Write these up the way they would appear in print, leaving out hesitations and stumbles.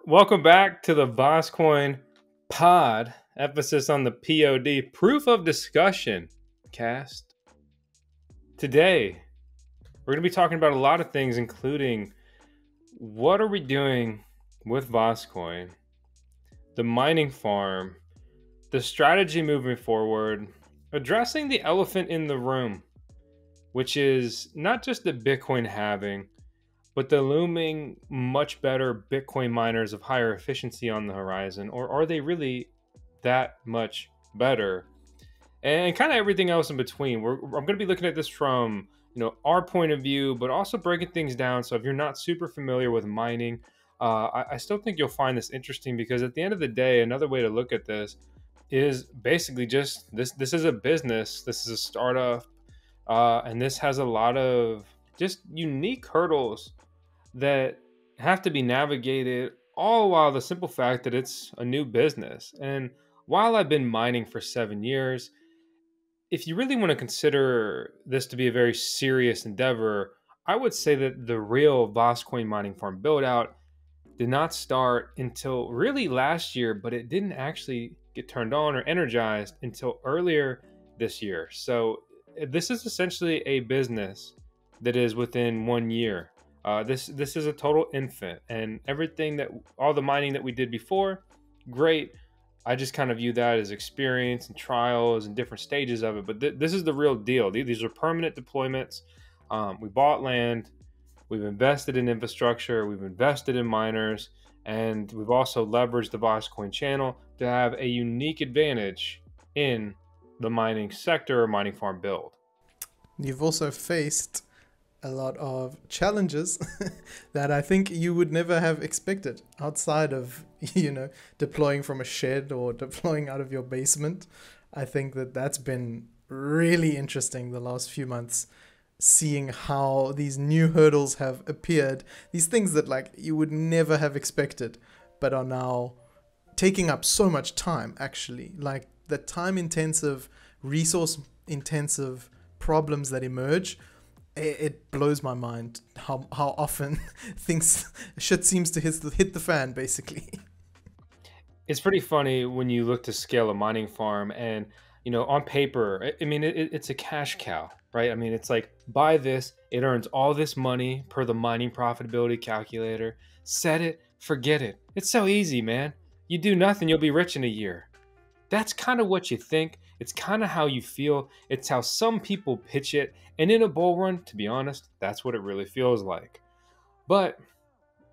Welcome back to the VoskCoin pod, emphasis on the POD, proof of discussion cast. Today, we're going to be talking about a lot of things, including what are we doing with VoskCoin, the mining farm, the strategy moving forward, addressing the elephant in the room, which is not just the Bitcoin halving, but the looming much better Bitcoin miners of higher efficiency on the horizon, or are they really that much better? And kind of everything else in between. I'm going to be looking at this from our point of view, but also breaking things down. So if you're not super familiar with mining, I still think you'll find this interesting because at the end of the day, another way to look at this is basically just this. This is a business. This is a startup, and this has a lot of just unique hurdles that have to be navigated, all while the simple fact that it's a new business. And while I've been mining for 7 years, if you really want to consider this to be a very serious endeavor, I would say that the real VoskCoin mining farm build out did not start until really last year, but it didn't actually get turned on or energized until earlier this year. So this is essentially a business that is within 1 year. This is a total infant, and everything that all the mining that we did before, great. I just kind of view that as experience and trials and different stages of it. But this is the real deal. These are permanent deployments. We bought land, we've invested in infrastructure, we've invested in miners, and we've also leveraged the VoskCoin channel to have a unique advantage in the mining sector or mining farm build. You've also faced a lot of challenges that I think you would never have expected outside of, deploying from a shed or deploying out of your basement. I think that that's been really interesting the last few months, seeing how these new hurdles have appeared, these things that like you would never have expected, but are now taking up so much time, actually. Like the time intensive, resource intensive problems that emerge, it blows my mind how often shit seems to hit the fan, basically. It's pretty funny when you look to scale a mining farm and, on paper, I mean, it's a cash cow, right? I mean, it's like, buy this, it earns all this money per the mining profitability calculator. Set it, forget it. It's so easy, man. You do nothing, you'll be rich in a year. That's kind of what you think. It's kind of how you feel. It's how some people pitch it. And in a bull run, to be honest, that's what it really feels like. But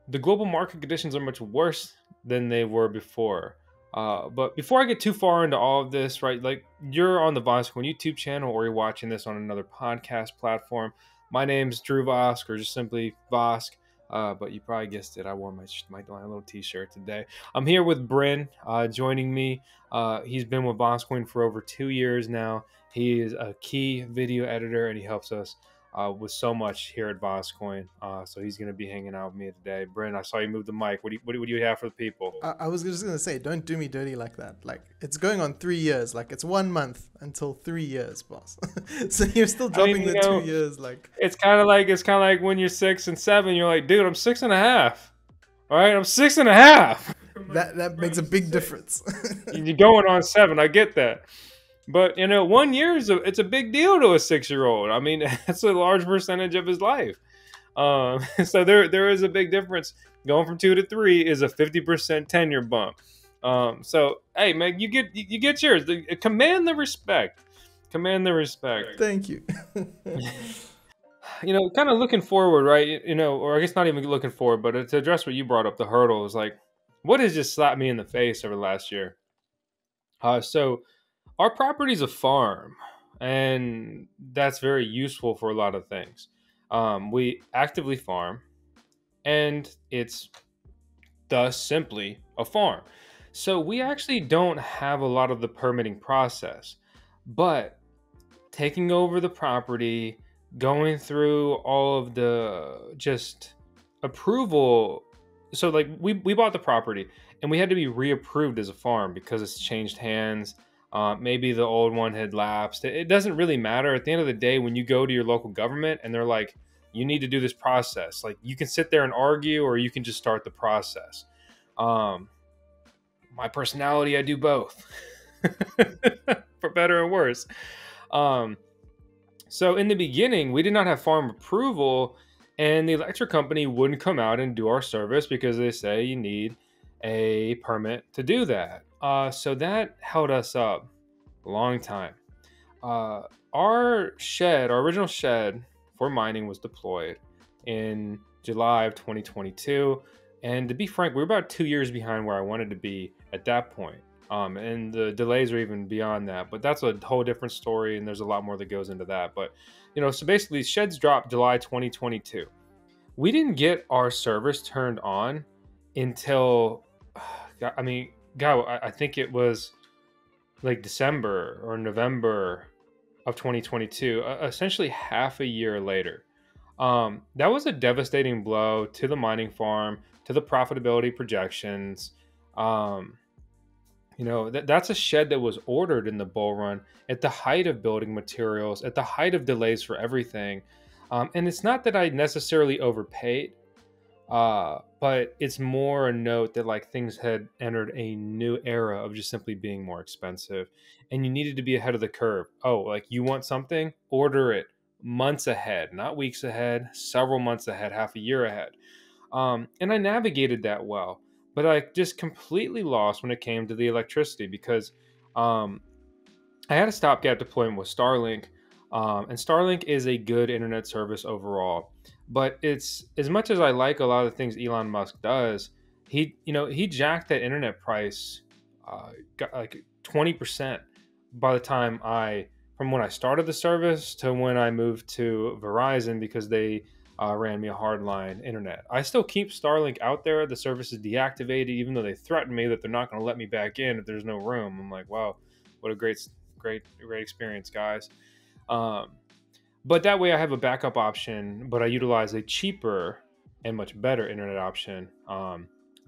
the global market conditions are much worse than they were before. But before I get too far into all of this, right, like you're on the VoskCoin YouTube channel or you're watching this on another podcast platform. My name's Drew Vosk, or just simply Vosk. But you probably guessed it. I wore my little t-shirt today. I'm here with Bryn joining me. He's been with VoskCoin for over 2 years now. He is a key video editor, and he helps us with so much here at VoskCoin. So he's going to be hanging out with me today. Bryn, I saw you move the mic. What do you have for the people? I was just going to say, don't do me dirty like that. Like, it's going on 3 years. Like, it's 1 month until 3 years, boss. So you're still dropping the 2 years. Like, it's kind of like when you're 6 and 7, you're like, dude, I'm 6.5. All right, I'm 6.5. That makes a big difference. You're going on 7. I get that. But, 1 year it's a big deal to a 6-year-old. I mean, that's a large percentage of his life. So there is a big difference. Going from 2 to 3 is a 50% tenure bump. So, hey, man, you get yours. Command the respect. Command the respect. Thank you. Kind of looking forward, right? Or I guess not even looking forward, but to address what you brought up, the hurdles, like, what has just slapped me in the face over the last year? So our property is a farm, and that's very useful for a lot of things. We actively farm, and it's thus simply a farm. So we actually don't have a lot of the permitting process, but taking over the property, going through all of the just approval. So like we bought the property and we had to be reapproved as a farm because it's changed hands. Maybe the old one had lapsed. It doesn't really matter. At the end of the day, when you go to your local government and they're like, you need to do this process, like you can sit there and argue or you can just start the process. My personality, I do both, for better or worse. So in the beginning, we did not have farm approval, and the electric company wouldn't come out and do our service because they say you need a permit to do that. So that held us up a long time. Uh, our original shed for mining was deployed in July of 2022. And to be frank, we were about 2 years behind where I wanted to be at that point. And the delays are even beyond that, but that's a whole different story. And there's a lot more that goes into that. But, so basically sheds dropped July 2022. We didn't get our service turned on until, I think it was like December or November of 2022, essentially half a year later. That was a devastating blow to the mining farm, to the profitability projections. That's a shed that was ordered in the bull run at the height of building materials, at the height of delays for everything. And it's not that I necessarily overpaid, but it's more a note that like things had entered a new era of just simply being more expensive, and you needed to be ahead of the curve. Oh, like you want something, order it months ahead, not weeks ahead, several months ahead, half a year ahead. And I navigated that well, but I just completely lost when it came to the electricity because I had a stopgap deployment with Starlink, and Starlink is a good internet service overall. But it's, as much as I like a lot of the things Elon Musk does, he jacked that internet price, got like 20% by the time from when I started the service to when I moved to Verizon, because they ran me a hardline internet. I still keep Starlink out there. The service is deactivated, even though they threatened me that they're not going to let me back in if there's no room. I'm like, wow, what a great experience, guys. But that way I have a backup option, but I utilize a cheaper and much better internet option.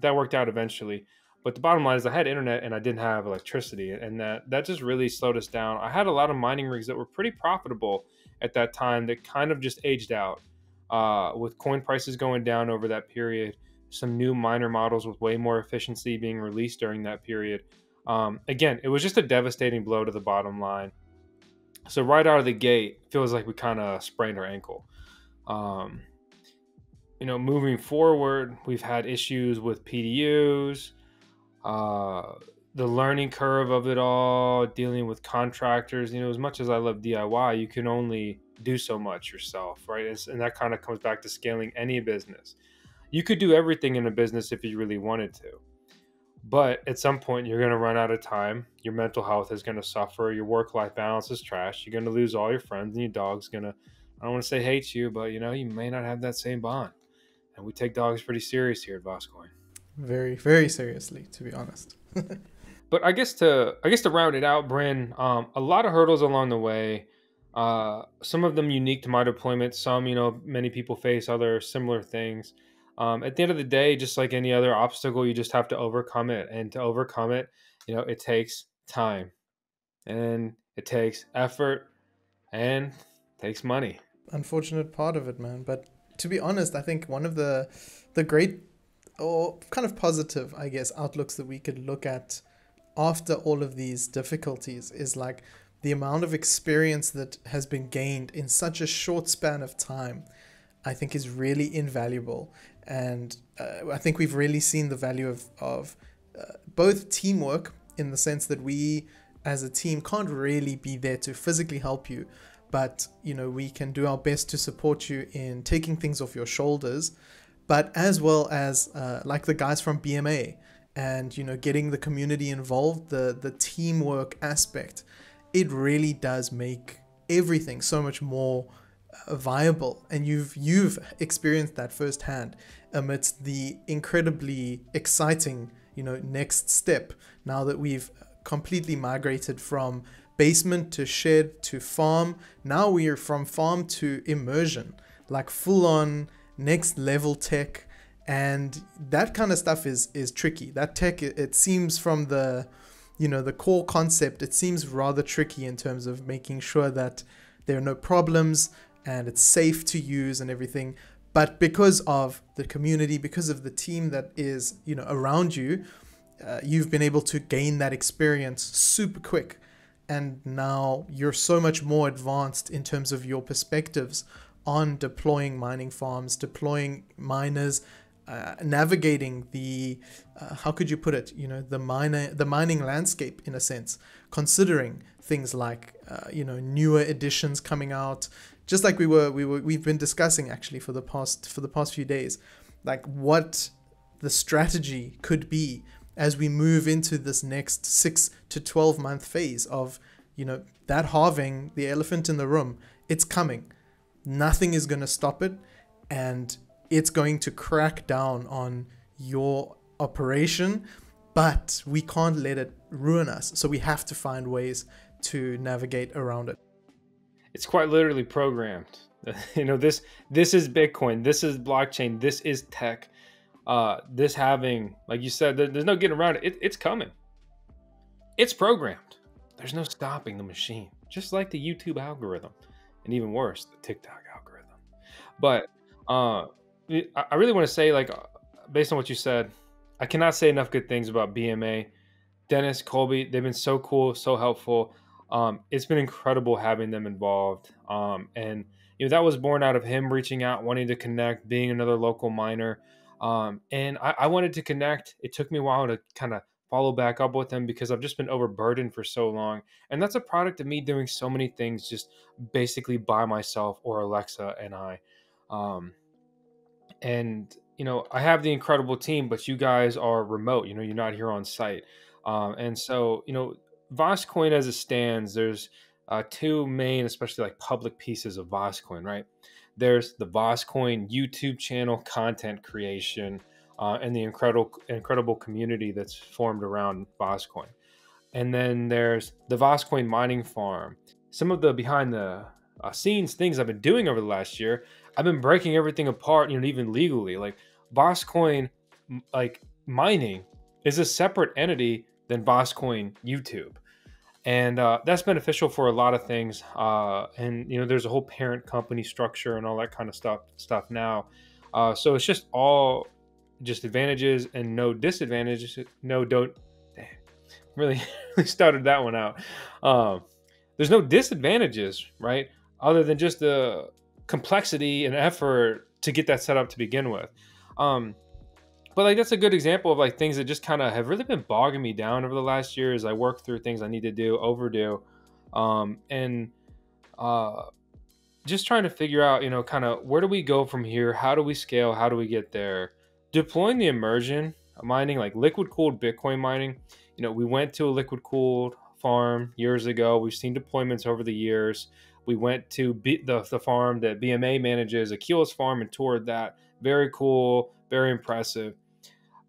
That worked out eventually. But the bottom line is I had internet and I didn't have electricity, and that just really slowed us down. I had a lot of mining rigs that were pretty profitable at that time that kind of just aged out. With coin prices going down over that period, some new miner models with way more efficiency being released during that period. Again, it was just a devastating blow to the bottom line. So right out of the gate, feels like we kind of sprained our ankle. Moving forward, we've had issues with PDUs, the learning curve of it all, dealing with contractors. As much as I love DIY, you can only do so much yourself, right? And that kind of comes back to scaling any business. You could do everything in a business if you really wanted to. But at some point, you're going to run out of time. Your mental health is going to suffer. Your work-life balance is trash. You're going to lose all your friends, and your dog's going to, I don't want to say hate you, but, you may not have that same bond. And we take dogs pretty serious here at VoskCoin. Very, very seriously, to be honest. But I guess to round it out, Bryn, a lot of hurdles along the way. Some of them unique to my deployment. Some, many people face other similar things. At the end of the day, just like any other obstacle, you just have to overcome it. And to overcome it, it takes time, and it takes effort, and it takes money. Unfortunate part of it, man. But to be honest, I think one of the great, or kind of positive, I guess, outlooks that we could look at after all of these difficulties is like the amount of experience that has been gained in such a short span of time. I think is really invaluable. And I think we've really seen the value of both teamwork, in the sense that we as a team can't really be there to physically help you, but we can do our best to support you in taking things off your shoulders, but as well as like the guys from BMA, and getting the community involved, the teamwork aspect. It really does make everything so much more viable, and you've experienced that firsthand amidst the incredibly exciting next step, now that we've completely migrated from basement to shed to farm. Now we are from farm to immersion, like full on next level tech, and that kind of stuff is tricky. That tech, it seems from the the core concept, it seems rather tricky in terms of making sure that there are no problems and it's safe to use and everything. But because of the community, because of the team that is, around you, you've been able to gain that experience super quick. And now you're so much more advanced in terms of your perspectives on deploying mining farms, deploying miners, navigating the how could you put it, the mining landscape, in a sense, considering things like newer editions coming out, just like we've been discussing actually for the past few days, like what the strategy could be as we move into this next 6 to 12 month phase of, that halving, the elephant in the room. It's coming. Nothing is going to stop it, and it's going to crack down on your operation, but we can't let it ruin us. So we have to find ways to navigate around it. It's quite literally programmed. This is Bitcoin. This is blockchain. This is tech. This having, like you said, there's no getting around it. It's coming. It's programmed. There's no stopping the machine. Just like the YouTube algorithm, and even worse, the TikTok algorithm. But I really want to say, like, based on what you said, I cannot say enough good things about BMA. Dennis, Colby, they've been so cool, so helpful. It's been incredible having them involved. And that was born out of him reaching out, wanting to connect, being another local miner. And I wanted to connect. It took me a while to kind of follow back up with him because I've just been overburdened for so long. And that's a product of me doing so many things just basically by myself, or Alexa and I. And I have the incredible team, but you guys are remote. You're not here on site. And so, VoskCoin as it stands, there's two main, especially like public pieces of VoskCoin, right? There's the VoskCoin YouTube channel content creation and the incredible community that's formed around VoskCoin. And then there's the VoskCoin mining farm. Some of the behind the scenes things I've been doing over the last year, I've been breaking everything apart, even legally. Like VoskCoin, like mining is a separate entity than VoskCoin YouTube. And that's beneficial for a lot of things. And there's a whole parent company structure and all that kind of stuff now. So it's just all just advantages and no disadvantages. Really started that one out. There's no disadvantages, right? Other than just the complexity and effort to get that set up to begin with. But like that's a good example of like things that just kind of have really been bogging me down over the last year as I work through things I need to overdo, and just trying to figure out, kind of where do we go from here? How do we scale? How do we get there? Deploying the immersion mining, like liquid cooled Bitcoin mining. We went to a liquid cooled farm years ago. We've seen deployments over the years. We went to the farm that BMA manages, Akil's farm, and toured that. Very cool, very impressive.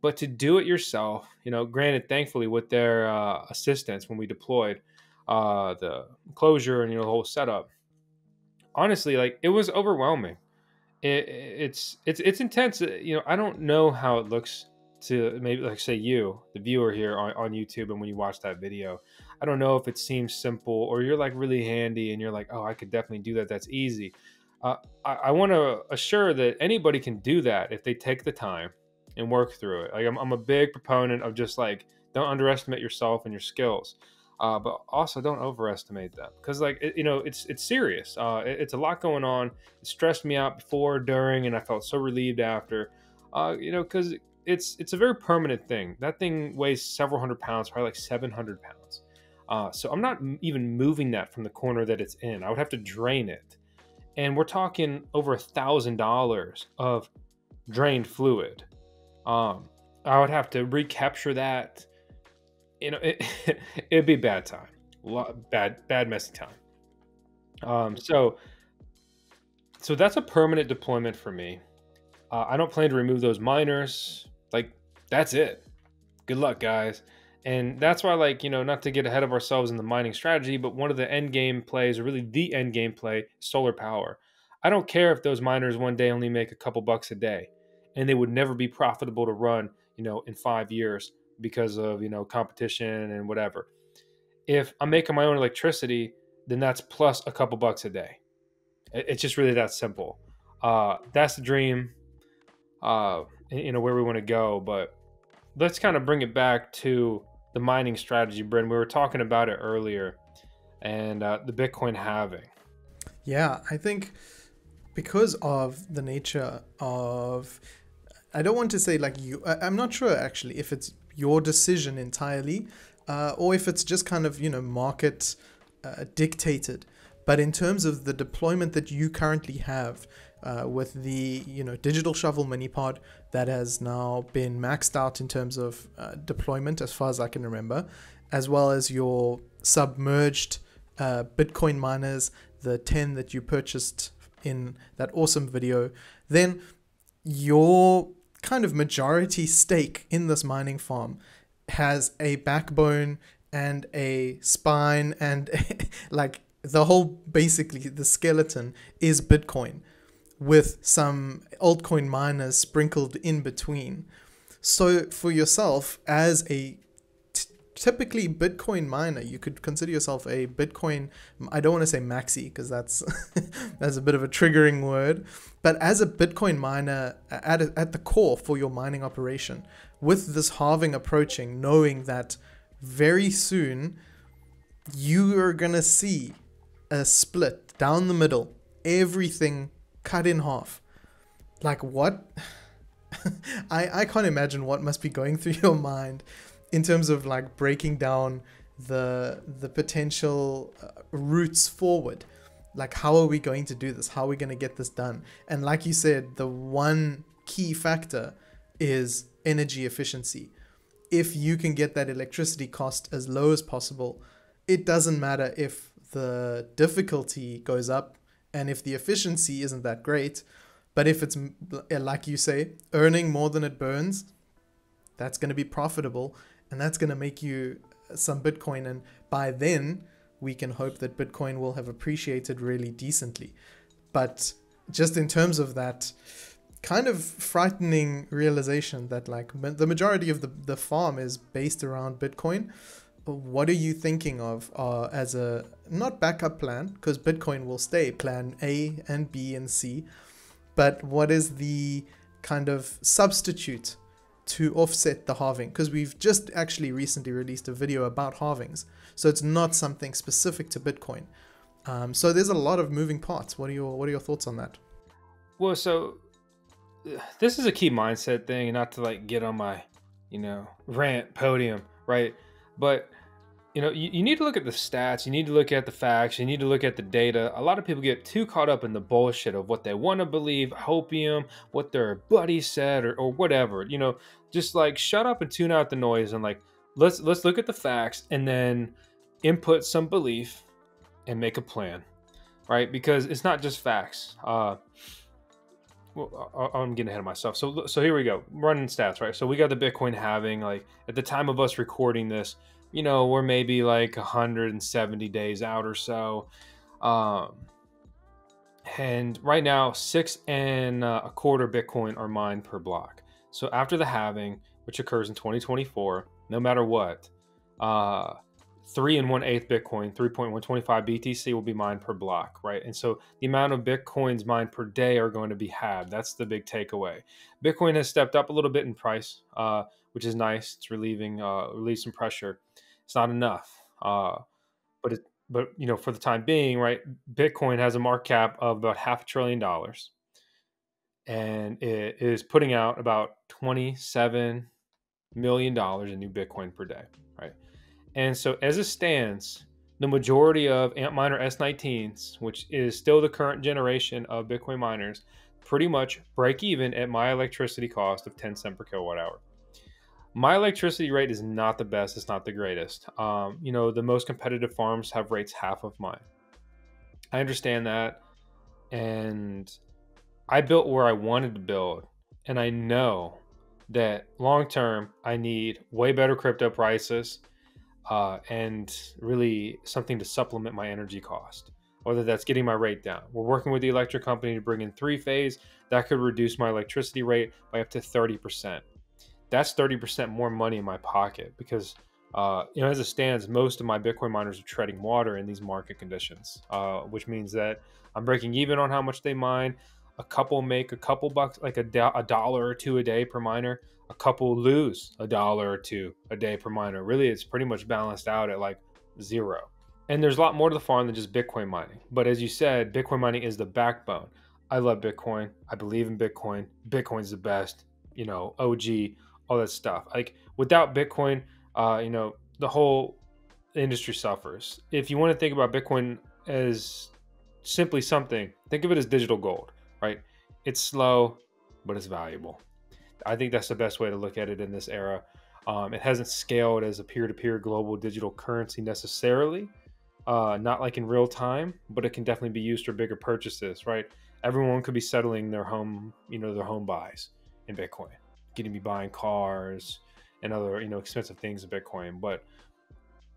But to do it yourself, granted, thankfully with their assistance when we deployed the closure and the whole setup, honestly, like it was overwhelming. It's intense. I don't know how it looks to maybe like say you, the viewer here on YouTube, and when you watch that video, I don't know if it seems simple or you're like really handy and you're like, oh, I could definitely do that. That's easy. I want to assure that anybody can do that if they take the time and work through it. Like I'm a big proponent of just like, don't underestimate yourself and your skills, but also don't overestimate them because like, it's serious. It's a lot going on. It stressed me out before, during, and I felt so relieved after, because it's a very permanent thing. That thing weighs several hundred pounds, probably like 700 pounds. So I'm not even moving that from the corner that it's in. I would have to drain it. And we're talking over $1,000 of drained fluid. I would have to recapture that. It'd be a bad time. Bad messy time. So that's a permanent deployment for me. I don't plan to remove those miners. Like, that's it. Good luck, guys. And that's why, like, not to get ahead of ourselves in the mining strategy, but one of the end game plays, or really the end game play, is solar power. I don't care if those miners one day only make a couple bucks a day and they would never be profitable to run, in 5 years because of, competition and whatever. If I'm making my own electricity, then that's plus a couple bucks a day. It's just really that simple. That's the dream, where we want to go. But let's kind of bring it back to the mining strategy, Bryn. We were talking about it earlier, and the Bitcoin halving. Yeah, I think because of the nature of, I don't want to say like I'm not sure actually if it's your decision entirely, or if it's just kind of, market dictated. But in terms of the deployment that you currently have, with the digital shovel mini pod that has now been maxed out in terms of deployment as far as I can remember, as well as your submerged Bitcoin miners, the 10 that you purchased in that awesome video, then your kind of majority stake in this mining farm has a backbone and a spine and like the whole, basically the skeleton is Bitcoin with some altcoin miners sprinkled in between. So for yourself as a typically Bitcoin miner, you could consider yourself a Bitcoin, I don't want to say maxi because that's that's a bit of a triggering word, but as a Bitcoin miner at the core for your mining operation, with this halving approaching, knowing that very soon you are going to see a split down the middle, everything cut in half. Like what? I can't imagine what must be going through your mind in terms of like breaking down the potential routes forward. Like, how are we going to do this? How are we going to get this done? And like you said, the one key factor is energy efficiency. If you can get that electricity cost as low as possible, it doesn't matter if the difficulty goes up and if the efficiency isn't that great. But if it's, like you say, earning more than it burns, that's going to be profitable. And that's going to make you some Bitcoin. And by then, we can hope that Bitcoin will have appreciated really decently. But just in terms of that kind of frightening realization that like the majority of the farm is based around Bitcoin, what are you thinking of as a, not backup plan, because Bitcoin will stay plan A and B and C, but what is the kind of substitute to offset the halving? Because we've just actually recently released a video about halvings, so it's not something specific to Bitcoin. So there's a lot of moving parts. What are your thoughts on that? Well, so this is a key mindset thing, and not to like get on my rant podium, right? But you need to look at the stats, you need to look at the facts, you need to look at the data. A lot of people get too caught up in the bullshit of what they want to believe, hopium, what their buddy said, or whatever. Just like shut up and tune out the noise, and like let's look at the facts and then input some belief and make a plan, right? Because it's not just facts. Well, I'm getting ahead of myself. So here we go. Running stats, right? So we got the Bitcoin halving. Like at the time of us recording this, we're maybe like 170 days out or so. And right now, 6.25 Bitcoin are mined per block. So after the halving, which occurs in 2024, no matter what, 3 1/8 Bitcoin, 3.125 BTC will be mined per block, right? And so the amount of Bitcoins mined per day are going to be halved. That's the big takeaway. Bitcoin has stepped up a little bit in price, which is nice. It's relieving some pressure. It's not enough, but for the time being, right? Bitcoin has a market cap of about $500 billion, and it is putting out about $27 million in new Bitcoin per day, right? And so as it stands, the majority of Antminer S19s, which is still the current generation of Bitcoin miners, pretty much break even at my electricity cost of 10 cents per kilowatt hour. My electricity rate is not the best. It's not the greatest. The most competitive farms have rates half of mine. I understand that. And I built where I wanted to build. And I know that long term, I need way better crypto prices, and really something to supplement my energy cost, whether that's getting my rate down. We're working with the electric company to bring in 3-phase. That could reduce my electricity rate by up to 30%. That's 30% more money in my pocket because, as it stands, most of my Bitcoin miners are treading water in these market conditions, which means that I'm breaking even on how much they mine. A couple make a couple bucks, like a dollar or two a day per miner. A couple lose a dollar or two a day per miner. Really, it's pretty much balanced out at like zero. And there's a lot more to the farm than just Bitcoin mining. But as you said, Bitcoin mining is the backbone. I love Bitcoin. I believe in Bitcoin. Bitcoin's the best, OG, all that stuff. Like without Bitcoin, the whole industry suffers. If you want to think about Bitcoin as simply something, think of it as digital gold, right? It's slow, but it's valuable. I think that's the best way to look at it in this era. It hasn't scaled as a peer-to-peer global digital currency necessarily, not like in real time, but it can definitely be used for bigger purchases, right? Everyone could be settling their home, their home buys in Bitcoin, getting to be buying cars and other, expensive things in Bitcoin. But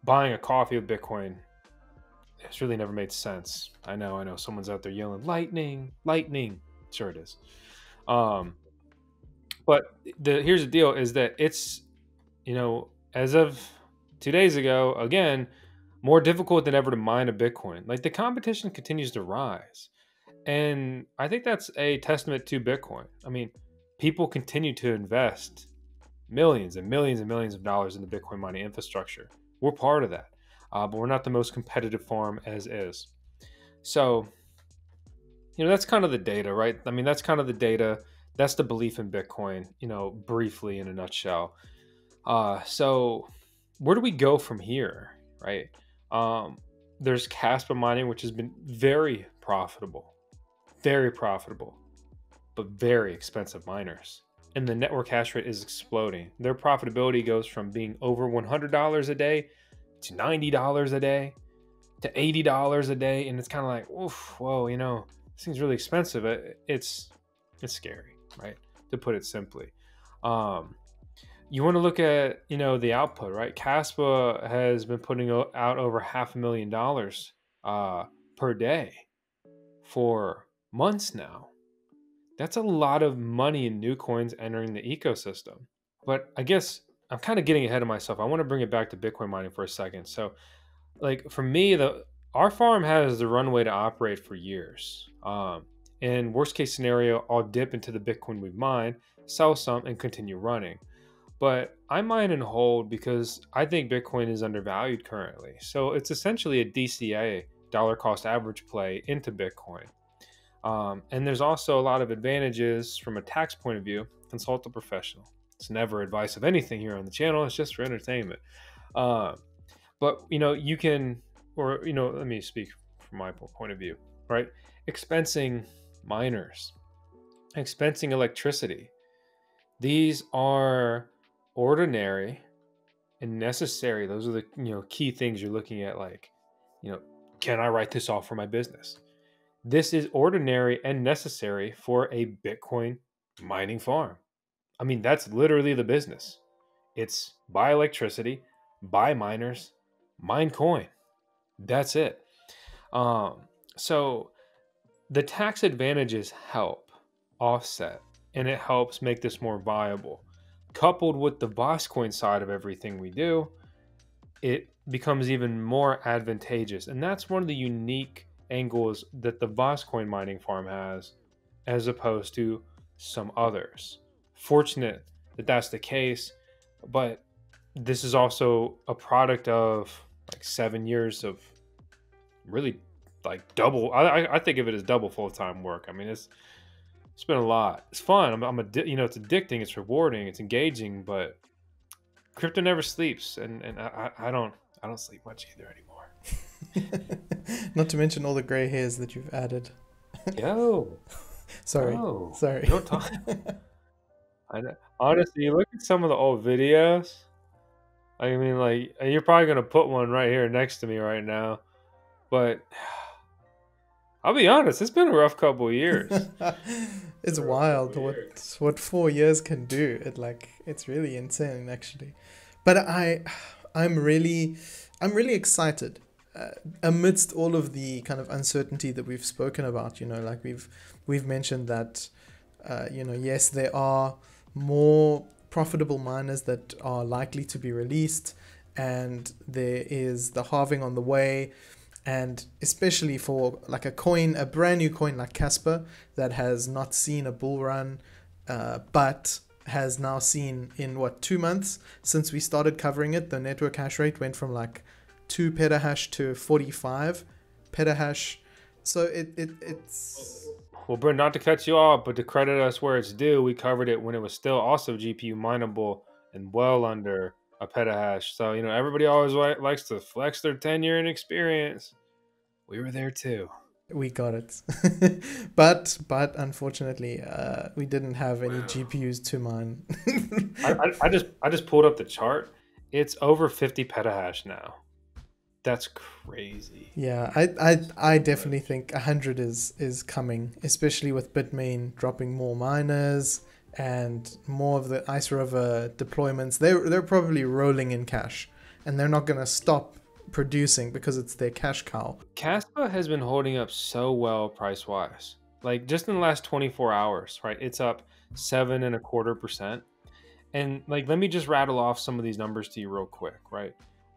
buying a coffee with Bitcoin, it's really never made sense. I know someone's out there yelling, lightning. Sure it is. But here's the deal is that it's, as of 2 days ago, again, more difficult than ever to mine a Bitcoin. Like the competition continues to rise. And I think that's a testament to Bitcoin. I mean, people continue to invest millions and millions and millions of dollars in the Bitcoin mining infrastructure. We're part of that. But we're not the most competitive farm as is. So, that's kind of the data, right? I mean, that's kind of the data. That's the belief in Bitcoin, briefly in a nutshell. So where do we go from here, right? There's Casper mining, which has been very profitable, but very expensive miners. And the network hash rate is exploding. Their profitability goes from being over $100 a day to $90 a day to $80 a day. And it's kind of like, oof, whoa, this thing's really expensive. It's scary, right? To put it simply. You want to look at, the output, right? Caspa has been putting out over $500,000 per day for months now. That's a lot of money in new coins entering the ecosystem. But I guess I'm kind of getting ahead of myself. I want to bring it back to Bitcoin mining for a second. So, like for me, our farm has the runway to operate for years. In worst case scenario, I'll dip into the Bitcoin we've mined, sell some, and continue running. But I mine and hold because I think Bitcoin is undervalued currently. So it's essentially a DCA, dollar cost average play into Bitcoin. And there's also a lot of advantages from a tax point of view. Consult a professional. It's never advice of anything here on the channel. It's just for entertainment. But you can, or let me speak from my point of view, right? Expensing miners, expensing electricity. These are ordinary and necessary. Those are the key things you're looking at. Like, can I write this off for my business? This is ordinary and necessary for a Bitcoin mining farm. I mean, that's literally the business. It's buy electricity, buy miners, mine coin. That's it. So the tax advantages help offset, and it helps make this more viable. Coupled with the VoskCoin side of everything we do, it becomes even more advantageous. And that's one of the unique angles that the VoskCoin mining farm has as opposed to some others. Fortunate that that's the case, but this is also a product of like 7 years of really like double. I think of it as double full-time work. I mean, it's been a lot. It's fun. It's addicting. It's rewarding. It's engaging. But crypto never sleeps, and I don't sleep much either anymore. Not to mention all the gray hairs that you've added. Yo, sorry. Don't talk. Honestly, you look at some of the old videos. I mean, like you're probably gonna put one right here next to me right now, but I'll be honest, it's been a rough couple of years. It's wild what 4 years can do. It's really insane actually. But I'm really excited amidst all of the kind of uncertainty that we've spoken about. Like we've mentioned that yes, there are more profitable miners that are likely to be released, and there is the halving on the way. And especially for like a coin, a brand new coin like Casper that has not seen a bull run, but has now seen in what, 2 months since we started covering it, the network hash rate went from like 2 petahash to 45 petahash. So it's Well, Brent, not to cut you off, but to credit us where it's due, we covered it when it was still also GPU mineable and well under a petahash. So, you know, everybody always likes to flex their tenure and experience. We were there too. we got it. but unfortunately, we didn't have any GPUs to mine. I just pulled up the chart. It's over 50 petahash now. That's crazy. Yeah, I definitely think 100 is coming, especially with Bitmain dropping more miners and more of the Ice River deployments. They're probably rolling in cash, and they're not going to stop producing because it's their cash cow. Caspa has been holding up so well price wise. Like just in the last 24 hours, right? It's up 7.25%. And like, let me just rattle off some of these numbers to you real quick, right?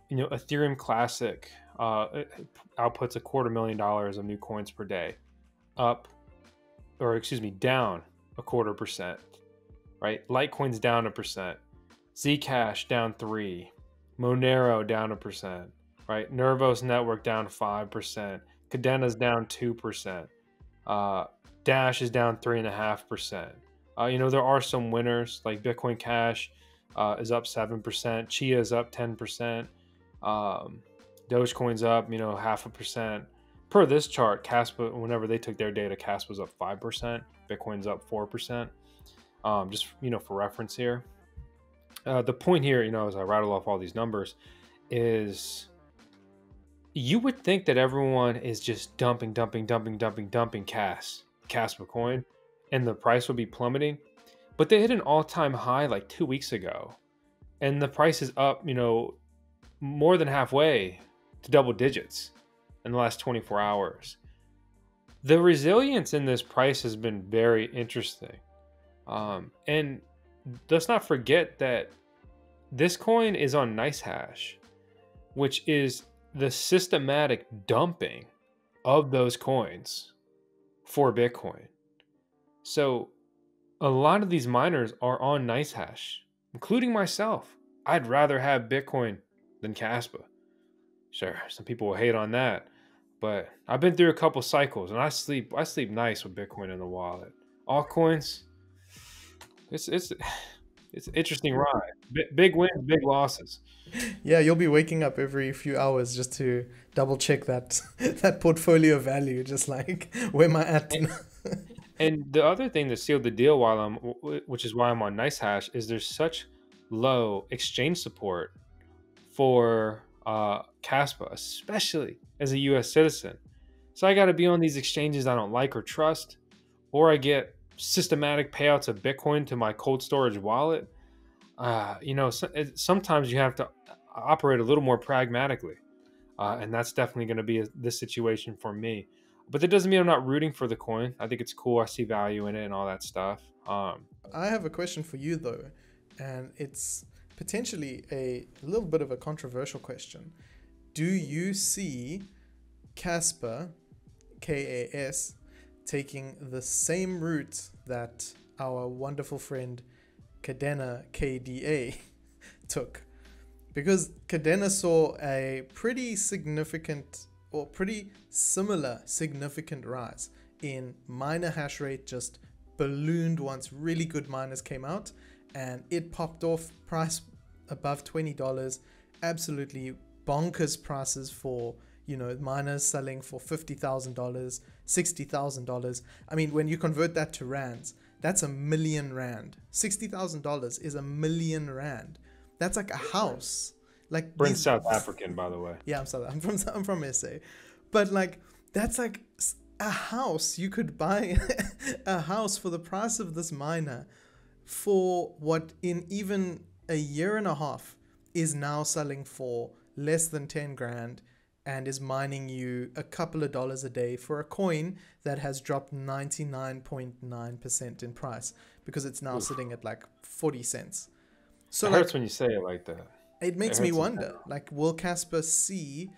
You know, Ethereum Classic outputs $250,000 of new coins per day, down 0.25%, right? Litecoin's down 1%, Zcash down 3%, Monero down 1%, right? Nervos Network down 5%, Cadena's down 2%, Dash is down 3.5%. You know, there are some winners like Bitcoin Cash is up 7%, Chia is up 10%. Dogecoin's up, 0.5%. Per this chart, Caspa, whenever they took their data, Caspa was up 5%, Bitcoin's up 4%. Just for reference here. The point here, as I rattle off all these numbers, is you would think that everyone is just dumping Caspa coin, and the price would be plummeting. But they hit an all-time high like 2 weeks ago, and the price is up, more than halfway to double digits in the last 24 hours. The resilience in this price has been very interesting. And let's not forget that this coin is on NiceHash, which is the systematic dumping of those coins for Bitcoin. So a lot of these miners are on NiceHash, including myself. I'd rather have Bitcoin than Caspa. Sure, some people will hate on that, but I've been through a couple cycles, and I sleep nice with Bitcoin in the wallet. Altcoins, it's an interesting ride. Big wins, big losses. Yeah, you'll be waking up every few hours just to double check that that portfolio value, just like where am I at? And the other thing that sealed the deal which is why I'm on NiceHash, is there's such low exchange support for Caspa, especially as a U.S. citizen. So I got to be on these exchanges I don't like or trust, or I get systematic payouts of Bitcoin to my cold storage wallet. Sometimes you have to operate a little more pragmatically, and that's definitely going to be this situation for me. But that doesn't mean I'm not rooting for the coin. I think it's cool. I see value in it and all that stuff. I have a question for you though, and it's potentially a little bit of a controversial question. Do you see Caspa, KAS, taking the same route that our wonderful friend Cadena, KDA, took? Because Cadena saw a pretty significant or pretty similar significant rise in miner hash rate, just ballooned once really good miners came out, and it popped off, price above $20, absolutely bonkers prices for miners selling for $50,000, $60,000. I mean, when you convert that to rands, that's R1 million. $60,000 is R1 million. That's like a house. Like Brent's South African, by the way. Yeah, I'm from SA, but like that's like a house. You could buy a house for the price of this miner for what in even a year and a half is now selling for less than 10 grand and is mining you a couple of dollars a day for a coin that has dropped 99.9% in price because it's now sitting at like 40 cents. So it hurts when you say it like that. It makes me wonder, like, will Casper see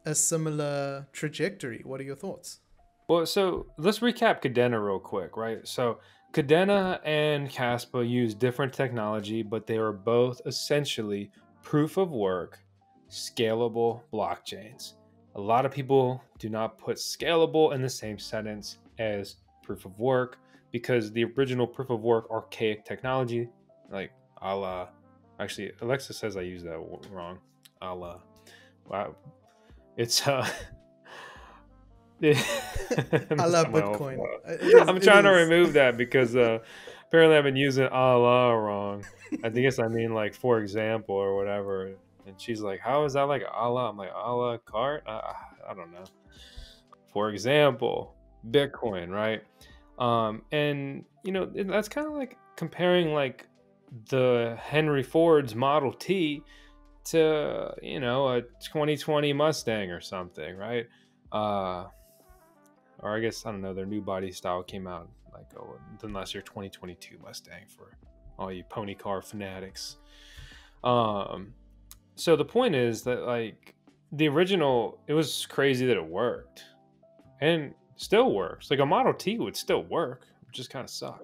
a similar trajectory. What are your thoughts? Well, so let's recap Cadena real quick, right? So Cadena and Caspa use different technology, but they are both essentially proof of work, scalable blockchains. A lot of people do not put scalable in the same sentence as proof of work because the original proof of work archaic technology, like a la, actually Alexa says I use that wrong. A la, wow, it's A la my own Bitcoin. fault. It I'm it trying to is. remove that because apparently I've been using Allah wrong. I guess I mean like for example or whatever. And she's like, "How is that like Allah?" I'm like, "Allah cart? I don't know." For example, Bitcoin, right? And that's kind of like comparing like the Henry Ford's Model T to a 2020 Mustang or something, right? Uh, or I guess I don't know. Their new body style came out like the last year, 2022 Mustang for all you pony car fanatics. Um, so the point is that like the original, it was crazy that it worked and still works. Like a Model T would still work, which just kind of suck.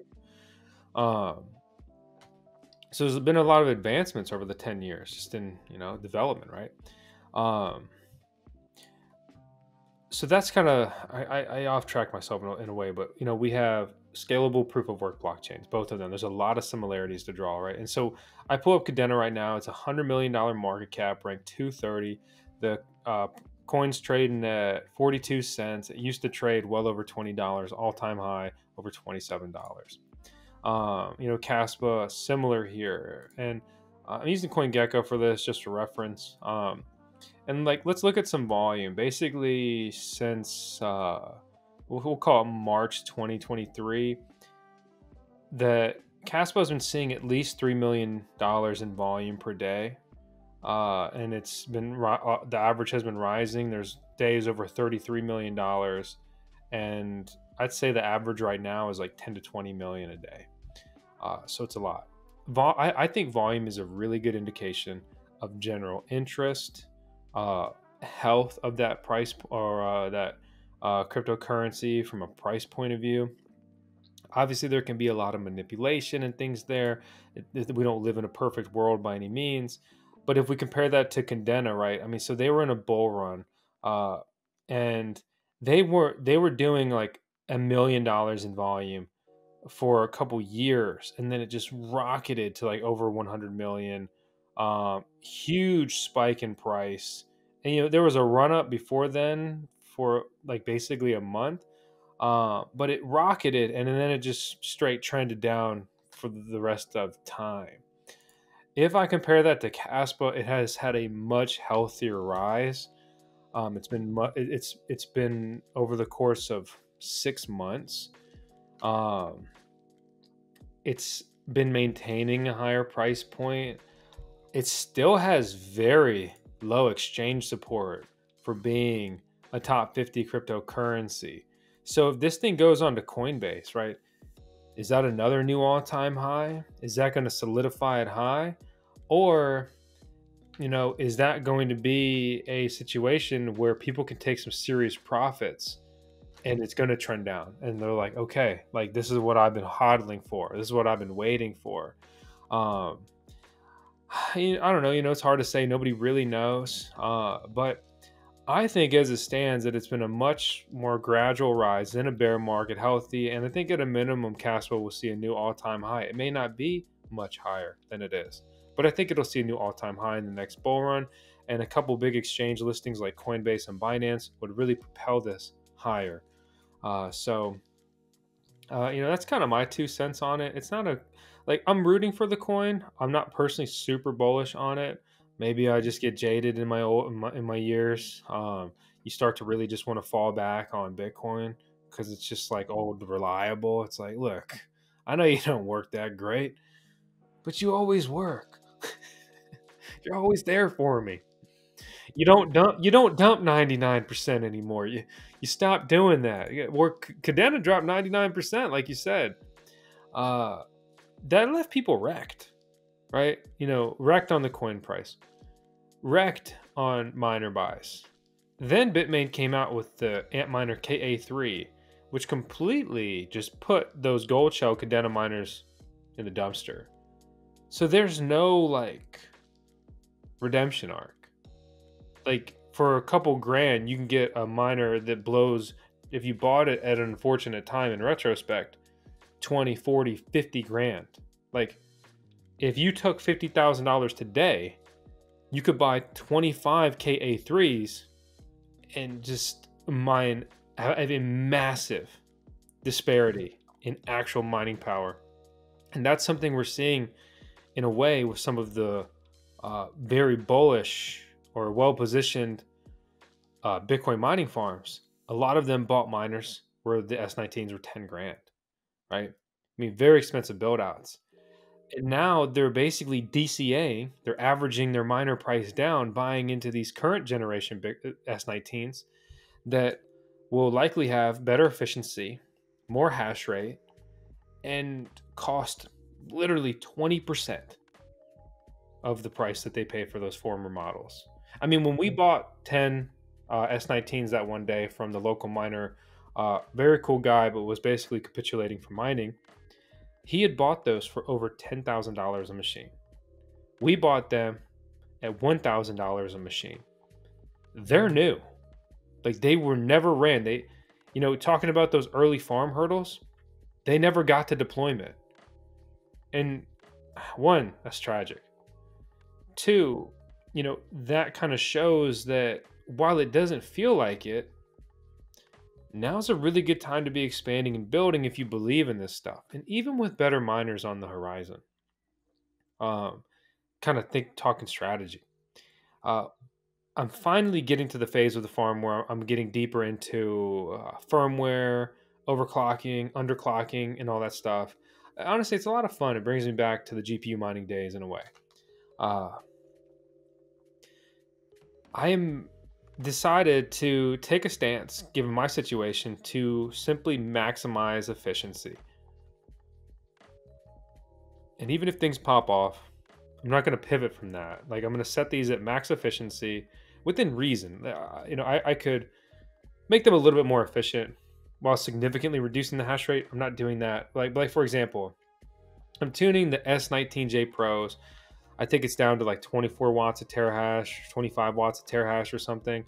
Um, so there's been a lot of advancements over the 10 years, just in development, right? Um, so that's kind of I off track myself in a way, but we have scalable proof of work blockchains, both of them. There's a lot of similarities to draw, right? And so I pull up Cadena right now. It's $100 million market cap, ranked 230. The coin's trading at 42 cents. It used to trade well over $20, all time high over $27. Caspa similar here, and I'm using CoinGecko for this just for reference. And like, let's look at some volume. Basically, since we'll call it March 2023, that Caspa has been seeing at least $3 million in volume per day, and it's been the average has been rising. There's days over $33 million, and I'd say the average right now is like 10 to 20 million a day. So it's a lot. I think volume is a really good indication of general interest, health of that price or that cryptocurrency from a price point of view. Obviously, there can be a lot of manipulation and things there. We don't live in a perfect world by any means. But if we compare that to Condena, right? I mean, so they were in a bull run, and they were doing like $1 million in volume for a couple years, and then it just rocketed to like over 100 million. Huge spike in price, and there was a run up before then for like basically a month, but it rocketed, and then it just straight trended down for the rest of time. If I compare that to Caspa, it has had a much healthier rise. It's been over the course of 6 months. It's been maintaining a higher price point. It still has very low exchange support for being a top 50 cryptocurrency. So if this thing goes on to Coinbase, right, is that another new all-time high? Is that going to solidify it high? Or, is that going to be a situation where people can take some serious profits and it's going to trend down? And they're like, okay, like this is what I've been hodling for. This is what I've been waiting for. I don't know. It's hard to say. Nobody really knows. But I think as it stands that it's been a much more gradual rise in a bear market, healthy. And I think at a minimum, Caspa will see a new all-time high. It may not be much higher than it is, but I think it'll see a new all-time high in the next bull run. And a couple big exchange listings like Coinbase and Binance would really propel this higher. So that's kind of my 2 cents on it. It's not I'm rooting for the coin. I'm not personally super bullish on it. Maybe I just get jaded in my years. You start to really just want to fall back on Bitcoin because it's just like old reliable. It's like, look, I know you don't work that great, but you always work. You're always there for me. You don't dump 99% anymore. You stop doing that. Cadena dropped 99%, like you said. That left people wrecked, right? Wrecked on the coin price, wrecked on miner buys, Then Bitmain came out with the Antminer KA3, which completely just put those gold shell Cadena miners in the dumpster. So there's no like redemption arc. Like for a couple grand, you can get a miner that blows, if you bought it at an unfortunate time in retrospect, 20, 40, 50 grand. Like if you took $50,000 today, you could buy 25 KA3s and just mine, have a massive disparity in actual mining power. And that's something we're seeing in a way with some of the very bullish or well-positioned Bitcoin mining farms. A lot of them bought miners where the S19s were 10 grand, right? I mean, very expensive build outs. And now they're basically DCAing, they're averaging their miner price down, buying into these current generation S19s that will likely have better efficiency, more hash rate, and cost literally 20% of the price that they pay for those former models. I mean, when we bought 10 S19s that one day from the local miner, very cool guy, but was basically capitulating for mining. He had bought those for over $10,000 a machine. We bought them at $1,000 a machine. They're new. Like they were never ran. They, talking about those early farm hurdles, they never got to deployment. And one, that's tragic. Two, that kind of shows that while it doesn't feel like it, now's a really good time to be expanding and building if you believe in this stuff. And even with better miners on the horizon, kind of talking strategy. I'm finally getting to the phase of the farm where I'm getting deeper into firmware, overclocking, underclocking, and all that stuff. Honestly, it's a lot of fun. It brings me back to the GPU mining days in a way. I am decided to take a stance, given my situation, to simply maximize efficiency. And even if things pop off, I'm not going to pivot from that. Like I'm going to set these at max efficiency within reason. I could make them a little bit more efficient while significantly reducing the hash rate. I'm not doing that. Like for example, I'm tuning the S19J Pros. I think it's down to like 24 watts of terahash, 25 watts of terahash or something.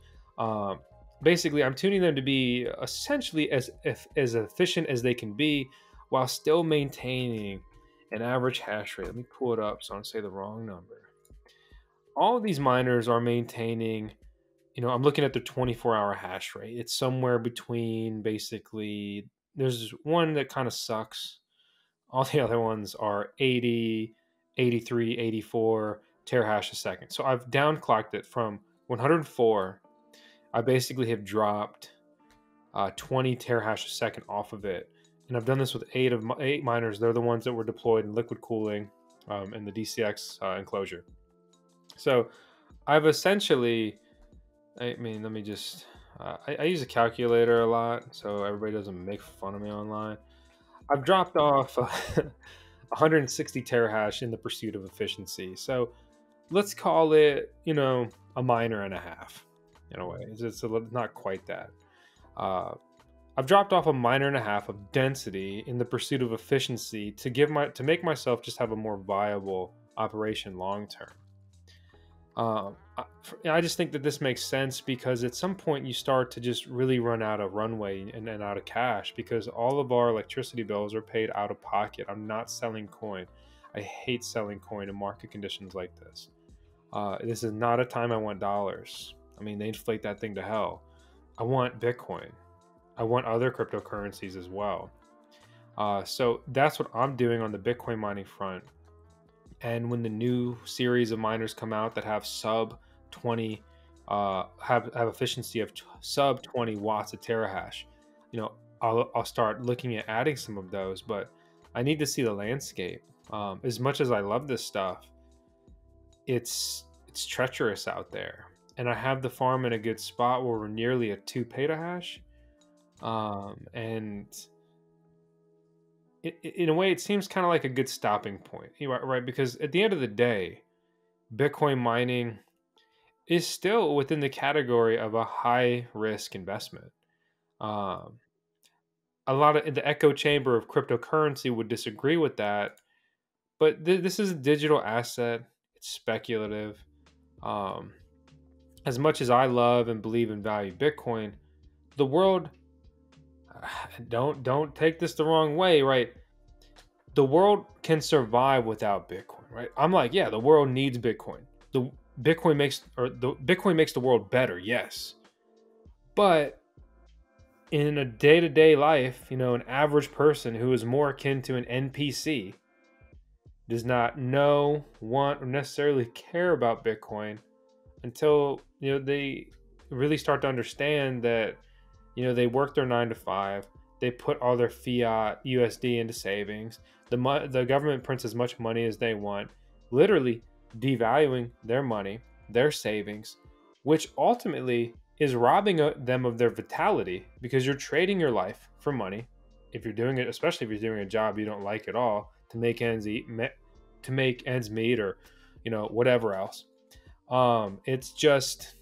Basically, I'm tuning them to be essentially as efficient as they can be while still maintaining an average hash rate. Let me pull it up so I don't say the wrong number. All of these miners are maintaining, I'm looking at their 24-hour hash rate. It's somewhere between basically, there's one that kind of sucks. All the other ones are 80, 83, 84 terahash a second. So I've downclocked it from 104. I basically have dropped 20 terahash a second off of it. And I've done this with eight miners. They're the ones that were deployed in liquid cooling in the DCX enclosure. So I've essentially, let me just, I use a calculator a lot so everybody doesn't make fun of me online. I've dropped off 160 terahash in the pursuit of efficiency. So let's call it, a miner and a half in a way. It's not quite that. I've dropped off a miner and a half of density in the pursuit of efficiency to make myself just have a more viable operation long term. I just think that this makes sense because at some point you start to just really run out of runway and out of cash because all of our electricity bills are paid out of pocket. I'm not selling coin. I hate selling coin in market conditions like this. This is not a time I want dollars. I mean, they inflate that thing to hell. I want Bitcoin. I want other cryptocurrencies as well. So that's what I'm doing on the Bitcoin mining front. And when the new series of miners come out that have sub 20, have efficiency of sub 20 watts of terahash, I'll start looking at adding some of those. But I need to see the landscape. As much as I love this stuff, it's treacherous out there, and I have the farm in a good spot where we're nearly at 2 petahash, and in a way, it seems kind of like a good stopping point, right? Because at the end of the day, Bitcoin mining, is still within the category of a high risk investment. Um, a lot of the echo chamber of cryptocurrency would disagree with that, but this is a digital asset. It's speculative. Um, as much as I love and believe and value Bitcoin, the world don't take this the wrong way, right? The world can survive without Bitcoin, right? I'm like, yeah, the world needs Bitcoin. The Bitcoin makes the world better, yes. But in a day-to-day life, an average person who is more akin to an NPC does not know, want, or necessarily care about Bitcoin until they really start to understand that they work their 9 to 5, they put all their fiat USD into savings. The government prints as much money as they want, literally devaluing their money, their savings, which ultimately is robbing them of their vitality, because you're trading your life for money. If you're doing it, especially if you're doing a job you don't like at all, to make ends meet, or whatever else. It's just,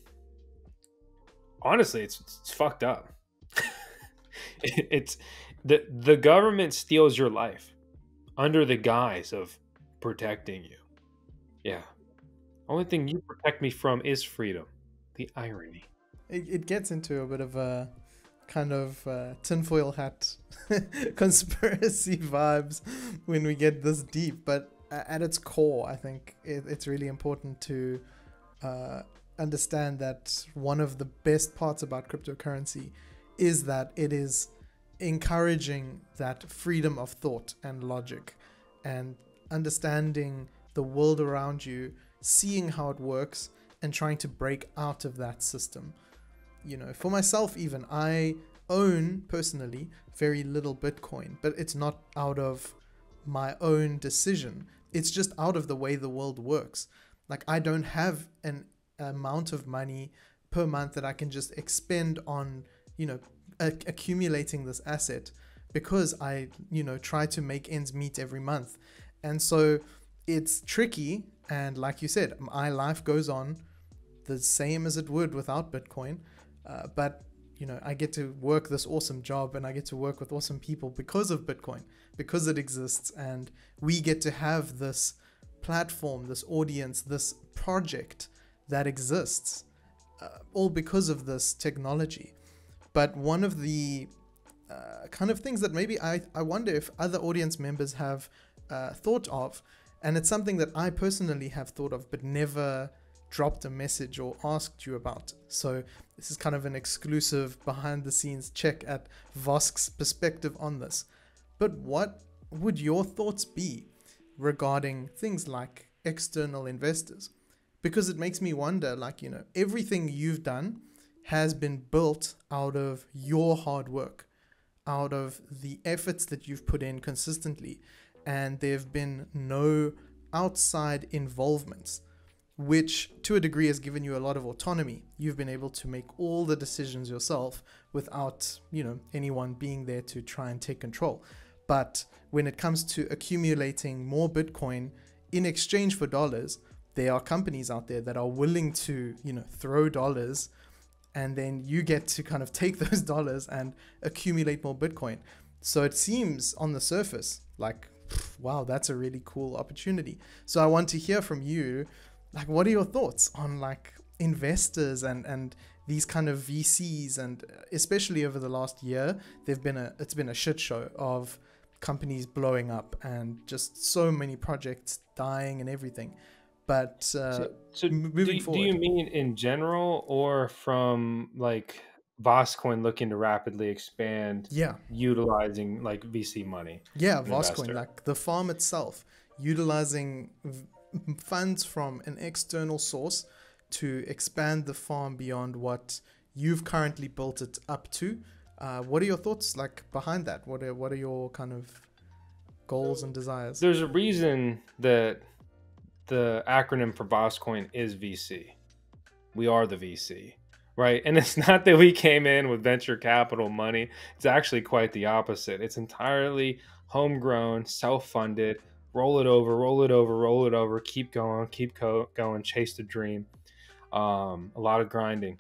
honestly, it's fucked up. It's the government steals your life under the guise of protecting you. Yeah. Only thing you protect me from is freedom. The irony. It gets into a bit of a kind of tinfoil hat conspiracy vibes when we get this deep, but at its core, I think it's really important to understand that one of the best parts about cryptocurrency is that it is encouraging that freedom of thought and logic, and understanding the world around you, seeing how it works, and trying to break out of that system. For myself, even, I own personally very little Bitcoin, but it's not out of my own decision. It's just out of the way the world works. Like, I don't have an amount of money per month that I can just expend on accumulating this asset, because I try to make ends meet every month. And so it's tricky, and like you said, my life goes on the same as it would without Bitcoin, but I get to work this awesome job, and I get to work with awesome people because of Bitcoin, because it exists, and we get to have this platform, this audience, this project that exists, all because of this technology. But one of the kind of things that maybe I wonder if other audience members have thought of, and it's something that I personally have thought of but never dropped a message or asked you about. So this is kind of an exclusive behind the scenes check at Vosk's perspective on this. But what would your thoughts be regarding things like external investors? Because it makes me wonder, everything you've done has been built out of your hard work, out of the efforts that you've put in consistently, and there have been no outside involvements, which to a degree has given you a lot of autonomy. You've been able to make all the decisions yourself without, anyone being there to try and take control. But when it comes to accumulating more Bitcoin in exchange for dollars, there are companies out there that are willing to, throw dollars, and then you get to kind of take those dollars and accumulate more Bitcoin. So it seems on the surface like, wow, that's a really cool opportunity. So I want to hear from you, what are your thoughts on investors and these kind of VCs, and especially over the last year, it's been a shit show of companies blowing up and just so many projects dying and everything. But So moving forward, do you mean in general, or from VoskCoin looking to rapidly expand, utilizing VC money? Yeah, an VoskCoin, investor? the farm itself, utilizing funds from an external source to expand the farm beyond what you've currently built it up to. What are your thoughts behind that? What are your kind of goals and desires? There's a reason that the acronym for VoskCoin is VC. We are the VC, right? And it's not that we came in with venture capital money. It's actually quite the opposite. It's entirely homegrown, self-funded. Roll it over, roll it over, roll it over. Keep going, going. Chase the dream. a lot of grinding.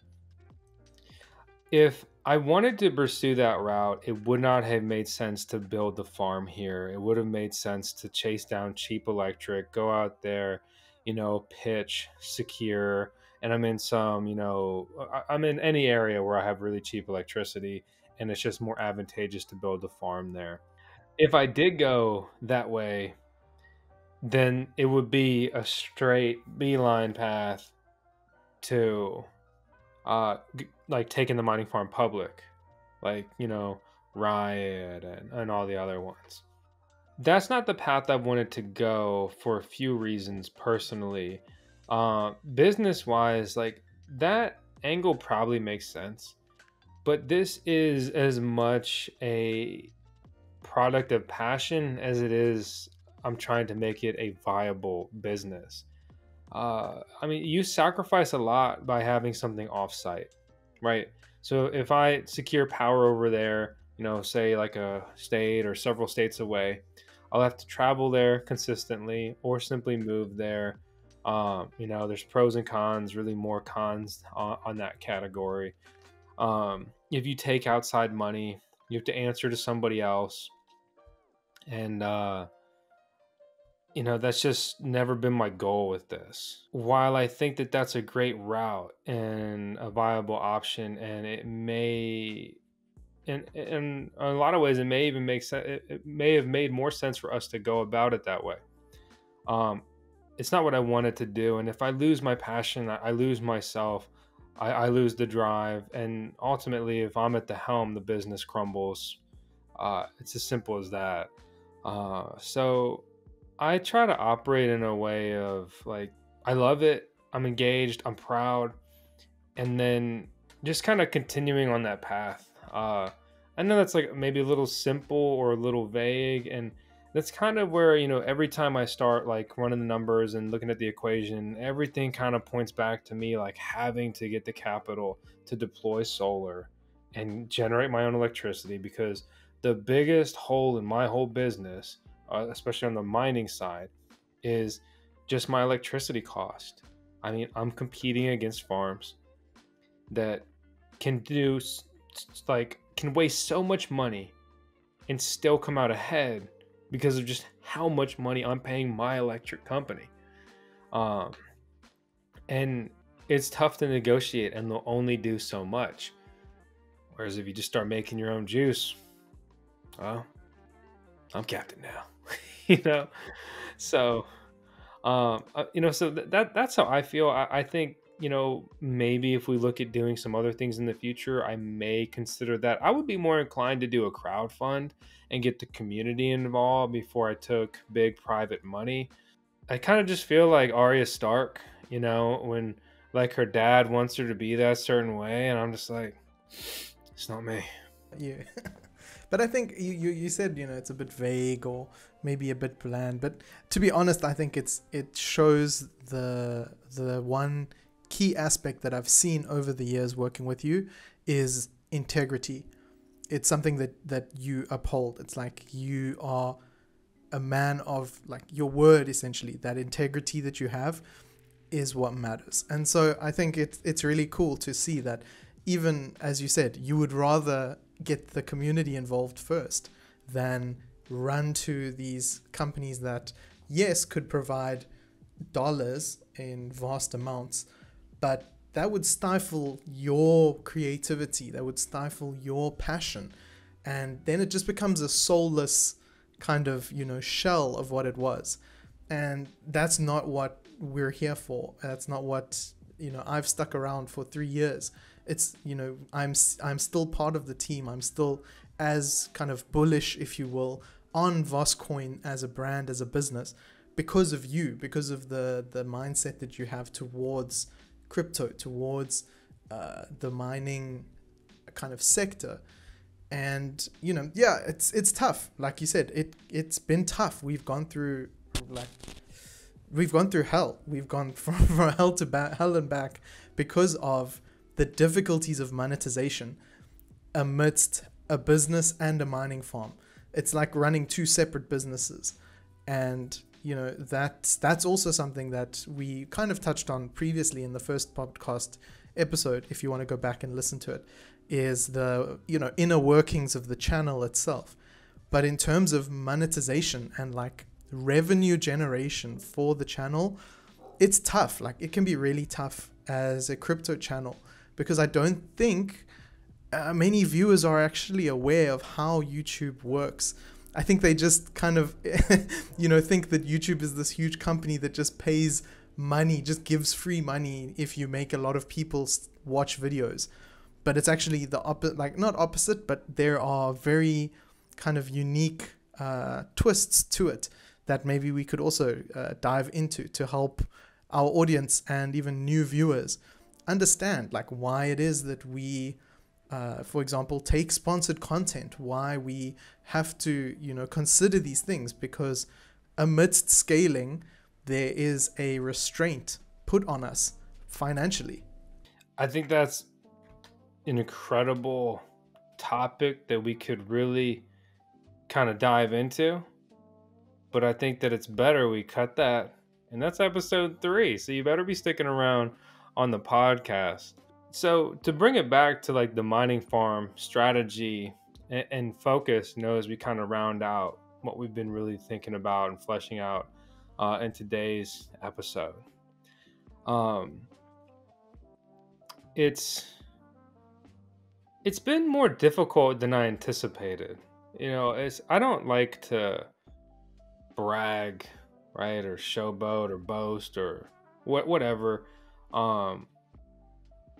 If I wanted to pursue that route, it would not have made sense to build the farm here. It would have made sense to chase down cheap electric, go out there, pitch, secure, and I'm in some, I'm in any area where I have really cheap electricity, and it's just more advantageous to build a farm there. If I did go that way, then it would be a straight beeline path to like taking the mining farm public, like Riot and all the other ones. That's not the path I wanted to go for a few reasons personally. Business wise, like that angle probably makes sense, but this is as much a product of passion as it is I'm trying to make it a viable business. I mean, you sacrifice a lot by having something offsite, right? So if I secure power over there, say like a state or several states away, I'll have to travel there consistently or simply move there. There's pros and cons, really more cons on that category. If you take outside money, you have to answer to somebody else. And, that's just never been my goal with this. While I think that that's a great route and a viable option, and it may, in a lot of ways, it may even make sense. It may have made more sense for us to go about it that way. It's not what I wanted to do, and if I lose my passion, I lose myself. I lose the drive, and ultimately, if I'm at the helm, the business crumbles. It's as simple as that. So I try to operate in a way of like, I love it, I'm engaged, I'm proud, and then just kind of continuing on that path. I know that's like maybe a little simple or a little vague, and that's kind of where, every time I start like running the numbers and looking at the equation, everything kind of points back to me like having to get the capital to deploy solar and generate my own electricity, because the biggest hole in my whole business, especially on the mining side, is just my electricity cost. I mean, I'm competing against farms that can can waste so much money and still come out ahead because of just how much money I'm paying my electric company. And it's tough to negotiate, and they'll only do so much. Whereas if you just start making your own juice, well, I'm captain now. So so that's how I feel. I think, maybe if we look at doing some other things in the future, I may consider that. I would be more inclined to do a crowd fund and get the community involved before I took big private money. I kind of just feel like Arya Stark, when like her dad wants her to be that certain way, and I'm just like, it's not me. Yeah. But I think you said, it's a bit vague or maybe a bit bland. But to be honest, I think it shows the one key aspect that I've seen over the years working with you is integrity. It's something that you uphold. It's like you are a man of like your word, essentially. That integrity that you have is what matters. And so I think it's really cool to see that, even as you said, you would rather get the community involved first than run to these companies that, yes, could provide dollars in vast amounts, but that would stifle your creativity, that would stifle your passion, and then it just becomes a soulless kind of shell of what it was. And that's not what we're here for. That's not what I've stuck around for 3 years. It's I'm still part of the team. I'm still as kind of bullish, if you will, on VoskCoin as a brand, as a business, because of you, because of the mindset that you have towards crypto, towards the mining kind of sector. And it's tough. Like you said, it's been tough. We've gone through hell. We've gone from hell to hell and back because of the difficulties of monetization amidst a business and a mining farm. It's like running two separate businesses. And, that's also something that we kind of touched on previously in the first podcast episode. If you want to go back and listen to it, is the inner workings of the channel itself. But in terms of monetization and like revenue generation for the channel, it's tough. Like, it can be really tough as a crypto channel, because I don't think many viewers are actually aware of how YouTube works. I think they just kind of, think that YouTube is this huge company that just pays money, just gives free money if you make a lot of people watch videos. But it's actually the opposite, like not opposite, but there are very kind of unique twists to it that maybe we could also dive into to help our audience and even new viewers understand like why it is that we, for example, take sponsored content, why we have to, consider these things, because amidst scaling, there is a restraint put on us financially. I think that's an incredible topic that we could really kind of dive into, but I think that it's better we cut that, and that's episode 3, so you better be sticking around on the podcast. So to bring it back to like the mining farm strategy and focus, as we kind of round out what we've been really thinking about and fleshing out in today's episode, it's been more difficult than I anticipated. I don't like to brag, right, or showboat or boast or whatever.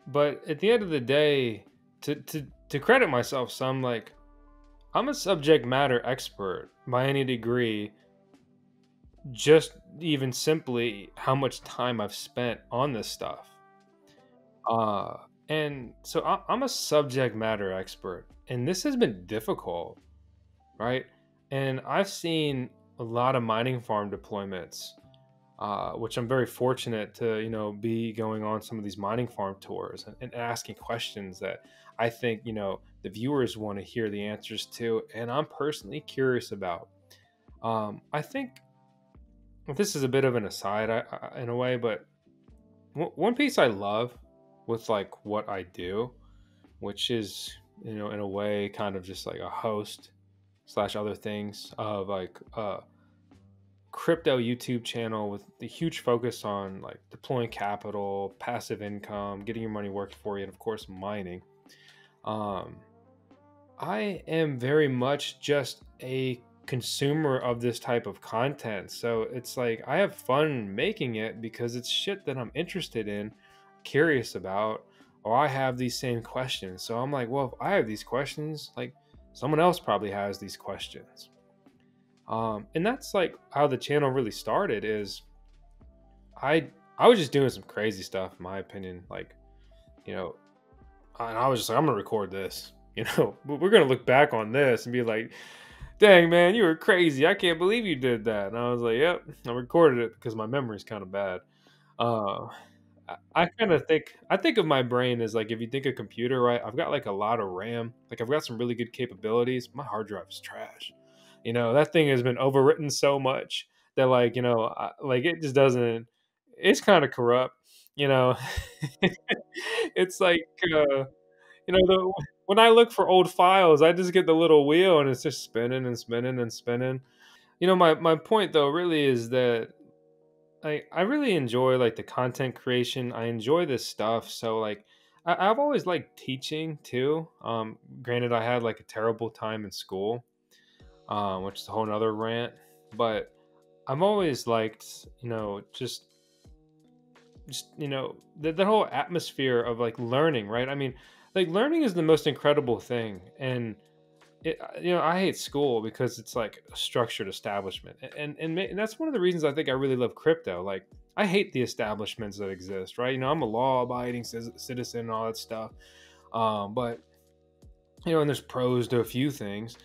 But at the end of the day, to credit myself some, like, I'm a subject matter expert by any degree, just even simply how much time I've spent on this stuff. And so I'm a subject matter expert, and this has been difficult, right? And I've seen a lot of mining farm deployments, which I'm very fortunate to, be going on some of these mining farm tours and asking questions that I think, the viewers want to hear the answers to, and I'm personally curious about. I think this is a bit of an aside in a way, but one piece I love with like what I do, which is, in a way kind of just like a host / other things of like crypto YouTube channel with the huge focus on like deploying capital, passive income, getting your money working for you, and of course mining. I am very much just a consumer of this type of content. So it's like I have fun making it because it's shit that I'm interested in, curious about, or I have these same questions. So I'm like, well, if I have these questions, like someone else probably has these questions. And that's like how the channel really started. Is I was just doing some crazy stuff, in my opinion. Like, and I was just like, I'm gonna record this. We're gonna look back on this and be like, dang man, you were crazy. I can't believe you did that. And I was like, yep, I recorded it because my memory's kind of bad. I kind of think of my brain as like, if you think a computer, right? I've got like a lot of RAM. Like I've got some really good capabilities. My hard drive is trash. That thing has been overwritten so much that like, like it just doesn't, it's kind of corrupt, it's like, when I look for old files, I just get the little wheel and it's just spinning and spinning and spinning. My point though really is that I really enjoy like the content creation. I enjoy this stuff. So like I've always liked teaching too. Granted, I had like a terrible time in school, which is a whole nother rant. But I've always liked, just the whole atmosphere of like learning, right? I mean, like learning is the most incredible thing. And I hate school because it's like a structured establishment, and that's one of the reasons I think I really love crypto. Like I hate the establishments that exist, right? I'm a law-abiding citizen and all that stuff, but and there's pros to a few things,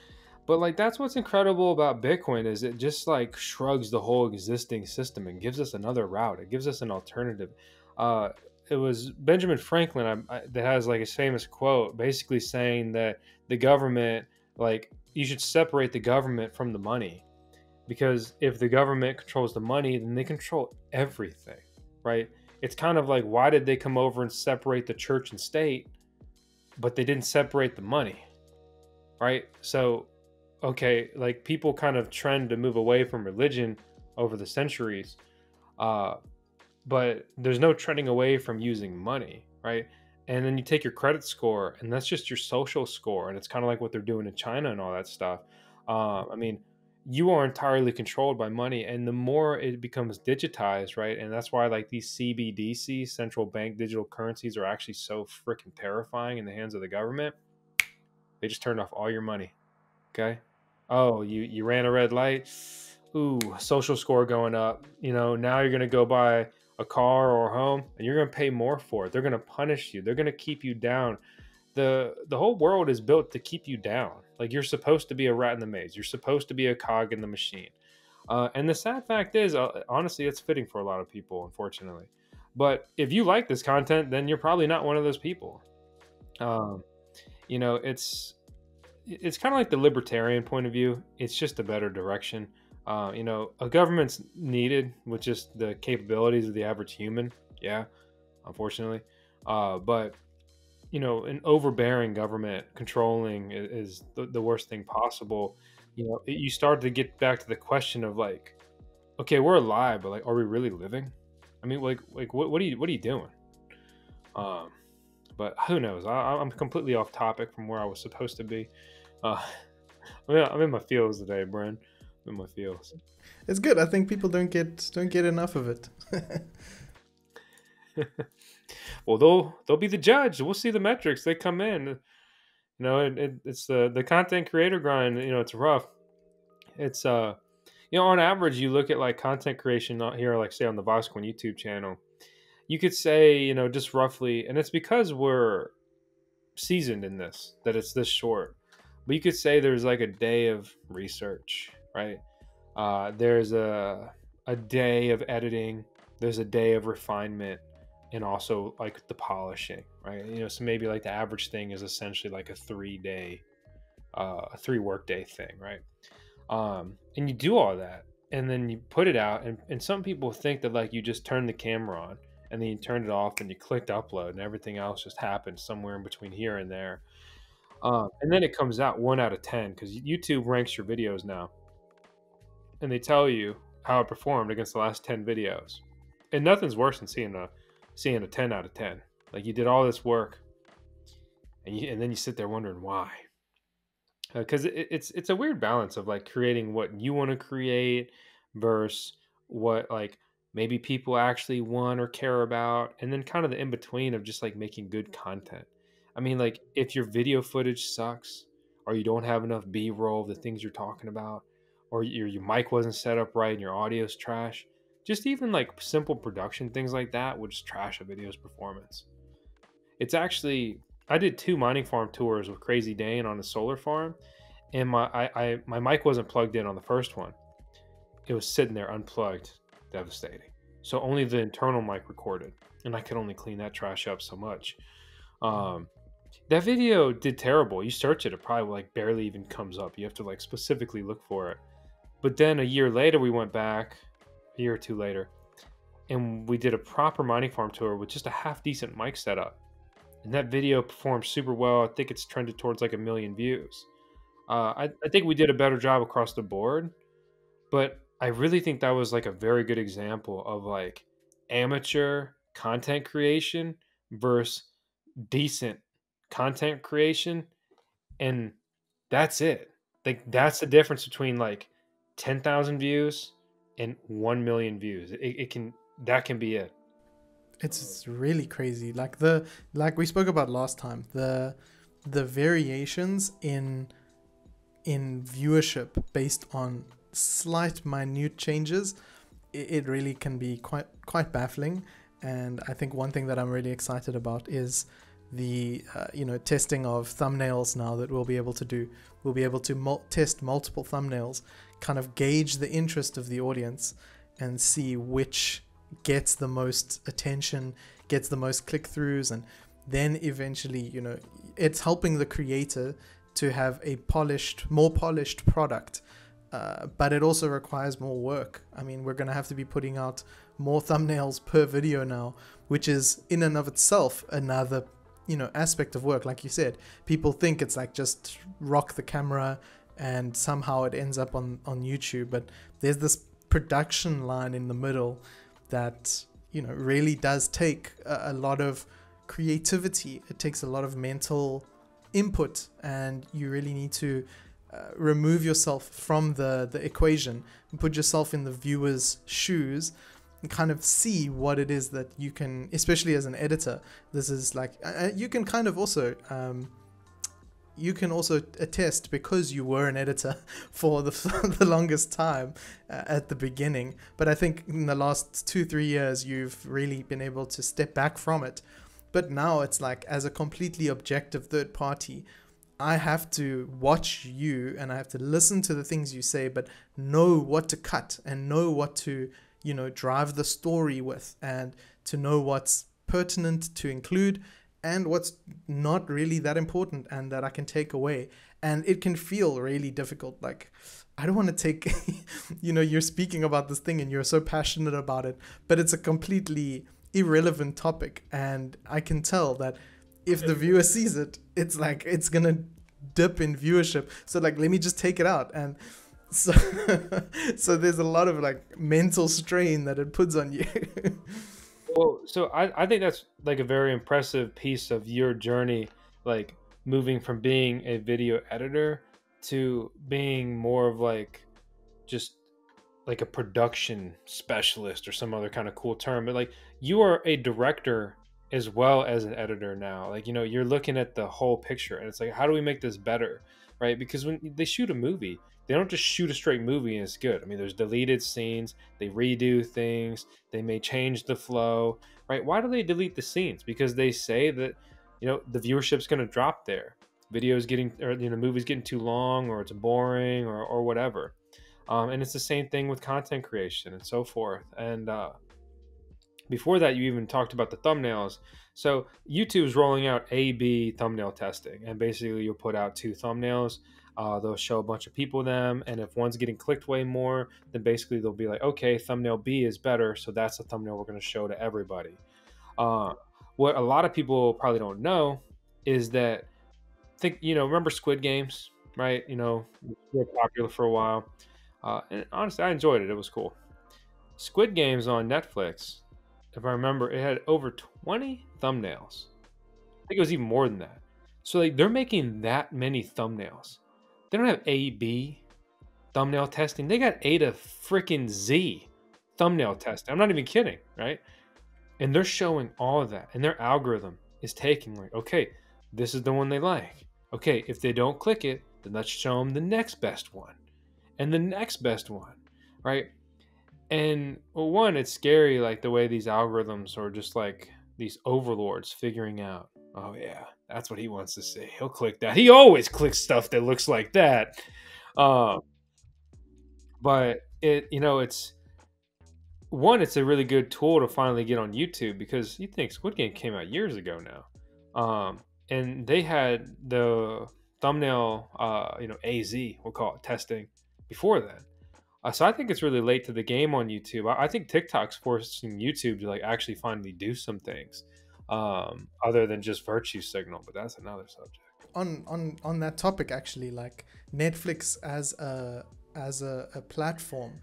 but like that's what's incredible about Bitcoin is it just like shrugs the whole existing system and gives us another route. It gives us an alternative. It was Benjamin Franklin that has like a famous quote basically saying that the government, like you should separate the government from the money. because if the government controls the money, then they control everything, right? It's kind of like, why did they come over and separate the church and state, but they didn't separate the money, right? So, okay, like people kind of trend to move away from religion over the centuries, uh, but there's no trending away from using money, right? And then you take your credit score, and that's just your social score, and it's kind of like what they're doing in China and all that stuff. I mean, you are entirely controlled by money, and the more it becomes digitized, right? And that's why like these CBDC, central bank digital currencies, are actually so freaking terrifying in the hands of the government. They just turned off all your money. Okay. Oh, you ran a red light. Ooh, social score going up. You know, now you're gonna go buy a car or a home, and you're gonna pay more for it. They're gonna punish you. They're gonna keep you down. The whole world is built to keep you down. Like you're supposed to be a rat in the maze. You're supposed to be a cog in the machine. And the sad fact is, honestly, it's fitting for a lot of people, unfortunately. But if you like this content, then you're probably not one of those people. Um, you know, it's kind of like the libertarian point of view. It's just a better direction. You know, a government's needed with just the capabilities of the average human. Yeah, unfortunately. But you know, an overbearing government controlling is the worst thing possible. You know, you start to get back to the question of like, okay, we're alive, but like, are we really living? I mean, like what are you doing? Um, but who knows? I'm completely off topic from where I was supposed to be. Uh, I'm in my feels today, Bren. I'm in my feels. It's good. I think people don't get enough of it. Well, they'll be the judge. We'll see the metrics. They come in. You know, it's the content creator grind. You know, it's rough. It's you know, on average, you look at like content creation out here, like say on the VoskCoin YouTube channel. You could say, you know, just roughly, and it's because we're seasoned in this that it's this short. But you could say there's like a day of research, right? There's a day of editing. There's a day of refinement, and also like the polishing, right? You know, so maybe like the average thing is essentially like a 3-day, a 3-work-day thing, right? And you do all that, and then you put it out, and some people think that like you just turn the camera on, and then you turned it off, and you clicked upload, and everything else just happened somewhere in between here and there. And then it comes out 1 out of 10 because YouTube ranks your videos now, and they tell you how it performed against the last 10 videos. And nothing's worse than seeing a 10 out of 10. Like you did all this work, and then you sit there wondering why. Because it's a weird balance of like creating what you want to create versus what like maybe people actually want or care about, and then kind of the in between of just like making good content. I mean, like if your video footage sucks, or you don't have enough B-roll of the things you're talking about, or your mic wasn't set up right and your audio's trash, just even like simple production things like that would just trash a video's performance. It's actually, I did 2 mining farm tours with Crazy Dane on a solar farm, and my mic wasn't plugged in on the first one. It was sitting there unplugged, devastating. So only the internal mic recorded, and I could only clean that trash up so much. That video did terrible. You search it, it probably like barely even comes up. You have to like specifically look for it. But then a year later, we went back, a year or 2 later, and we did a proper mining farm tour with just a half decent mic setup. And that video performed super well. I think it's trended towards like 1 million views. I think we did a better job across the board, but I really think that was like a very good example of like amateur content creation versus decent content creation. And that's it. Like that's the difference between like 10,000 views and 1 million views. That can be it. It's really crazy. Like we spoke about last time, the variations in viewership based on slight minute changes, it really can be quite baffling. And I think one thing that I'm really excited about is the testing of thumbnails now that we'll be able to do. We'll be able to test multiple thumbnails, kind of gauge the interest of the audience and see which gets the most attention, gets the most click-throughs, and then eventually, it's helping the creator to have a more polished product but it also requires more work. I mean, we're going to have to be putting out more thumbnails per video now, which is in and of itself another, aspect of work. Like you said, people think it's like just rock the camera and somehow it ends up on YouTube, but there's this production line in the middle that, really does take a lot of creativity. It takes a lot of mental input, and you really need to remove yourself from the equation and put yourself in the viewer's shoes and kind of see what it is that you can, especially as an editor. This is like, you can kind of also, you can also attest, because you were an editor for the longest time at the beginning. But I think in the last 2-3 years, you've really been able to step back from it. But now it's like, as a completely objective third party, I have to watch you and I have to listen to the things you say, but know what to cut and know what to, drive the story with, and to know what's pertinent to include and what's not really that important and that I can take away. And it can feel really difficult. Like, I don't want to take, you're speaking about this thing and you're so passionate about it, but it's a completely irrelevant topic. And I can tell that if the viewer sees it, it's like, it's going to dip in viewership. So like, let me just take it out. And so, so there's a lot of like mental strain that it puts on you. Well, so I think that's like a very impressive piece of your journey, like moving from being a video editor to being more of like just like a production specialist or some other kind of cool term. But like, you are a director as well as an editor now. Like, you're looking at the whole picture, and it's like, how do we make this better, right? Because when they shoot a movie, they don't just shoot a straight movie and it's good. I mean, there's deleted scenes, they redo things, they may change the flow, right? Why do they delete the scenes? Because they say that, the viewership's going to drop there. Videos getting, or, movies getting too long, or it's boring, or whatever. And it's the same thing with content creation and so forth. And before that, you even talked about the thumbnails. So YouTube's rolling out A/B thumbnail testing, and basically you'll put out 2 thumbnails. They'll show a bunch of people them, and if one's getting clicked way more, then basically they'll be like, okay, thumbnail B is better, so that's the thumbnail we're going to show to everybody. What a lot of people probably don't know is that, remember Squid Games, right? Were popular for a while. And honestly, I enjoyed it. It was cool. Squid Games on Netflix, if I remember, it had over 20 thumbnails. I think it was even more than that. So like, they're making that many thumbnails. They don't have A/B thumbnail testing. They got A to freaking Z thumbnail testing. I'm not even kidding, right? And they're showing all of that. And their algorithm is taking like, okay, this is the one they like. Okay, if they don't click it, then let's show them the next best one. And the next best one, right? And well, one, it's scary, like the way these algorithms are just like these overlords figuring out, oh yeah, that's what he wants to see. He'll click that. He always clicks stuff that looks like that. But it's one, it's a really good tool to finally get on YouTube, because you think Squid Game came out years ago now. And they had the thumbnail, AZ, we'll call it, testing before then. So I think it's really late to the game on YouTube. I think TikTok's forcing YouTube to like actually finally do some things other than just virtue signal, but that's another subject. On that topic, actually, like Netflix as a platform,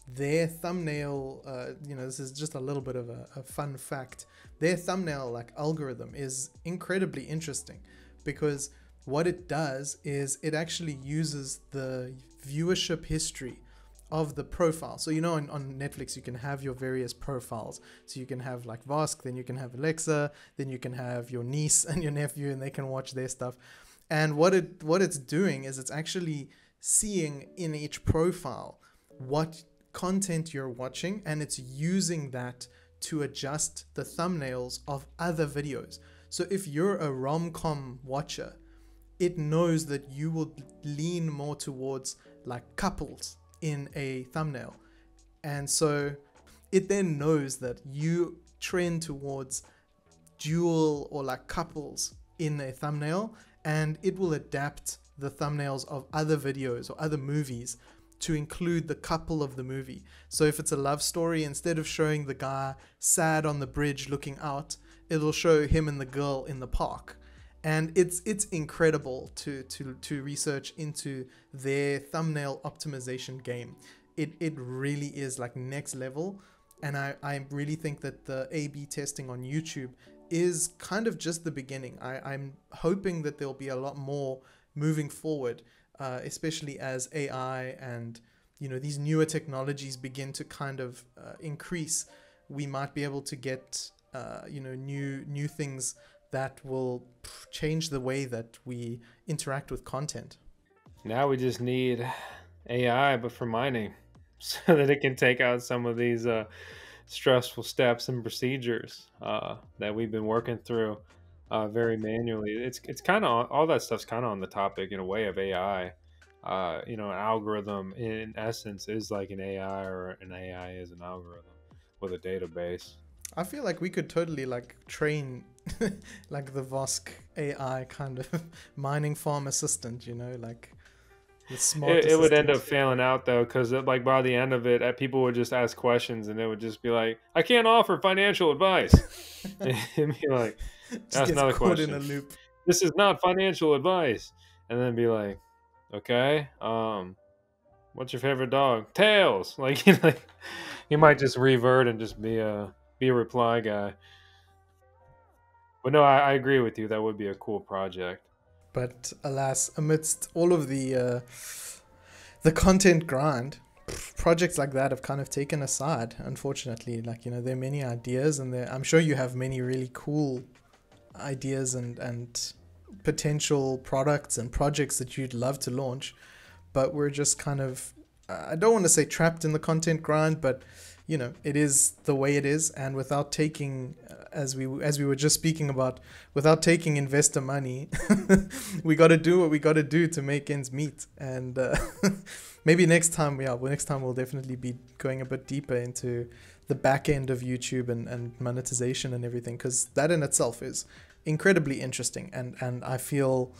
their thumbnail, this is just a little bit of a fun fact. Their thumbnail like algorithm is incredibly interesting, because what it does is it actually uses the viewership history of the profile. So on Netflix you can have your various profiles. So you can have like Vosk, then you can have Alexa, then you can have your niece and your nephew, and they can watch their stuff. And what it's doing is it's actually seeing in each profile what content you're watching, and it's using that to adjust the thumbnails of other videos. So if you're a rom-com watcher, it knows that you will lean more towards like couples in a thumbnail, and so it then knows that you trend towards dual or like couples in a thumbnail, and it will adapt the thumbnails of other videos or other movies to include the couple of the movie. So if it's a love story, instead of showing the guy sad on the bridge looking out, it'll show him and the girl in the park. And it's incredible to research into their thumbnail optimization game. It really is like next level. And I really think that the A/B testing on YouTube is kind of just the beginning. I'm hoping that there'll be a lot more moving forward, especially as AI and these newer technologies begin to kind of increase. We might be able to get new things that will change the way that we interact with content. Now we just need AI, but for mining, so that it can take out some of these stressful steps and procedures that we've been working through very manually. It's kind of all that stuff's kind of on the topic in a way of AI. An algorithm in essence is like an AI, or an AI is an algorithm with a database. I feel like we could totally like train like the Vosk AI kind of mining farm assistant, like the smart It would end up assistant. failing out though, because like by the end of it, people would just ask questions, and it would just be like, "I can't offer financial advice." And be like, Just "Ask gets another caught in a question. loop. This is not financial advice." And then be like, "Okay, what's your favorite dog? Tails." Like, he might just revert and just be a reply guy. But no, I agree with you. That would be a cool project. But alas, amidst all of the content grind, projects like that have kind of taken a side, unfortunately. Like, there are many ideas, and I'm sure you have many really cool ideas and potential products and projects that you'd love to launch, but we're just kind of, I don't want to say trapped in the content grind, but it is the way it is. And without taking, as we were just speaking about, without taking investor money, we got to do what we got to do to make ends meet. And maybe next time, next time we'll definitely be going a bit deeper into the back end of YouTube and monetization and everything, because that in itself is incredibly interesting. And I feel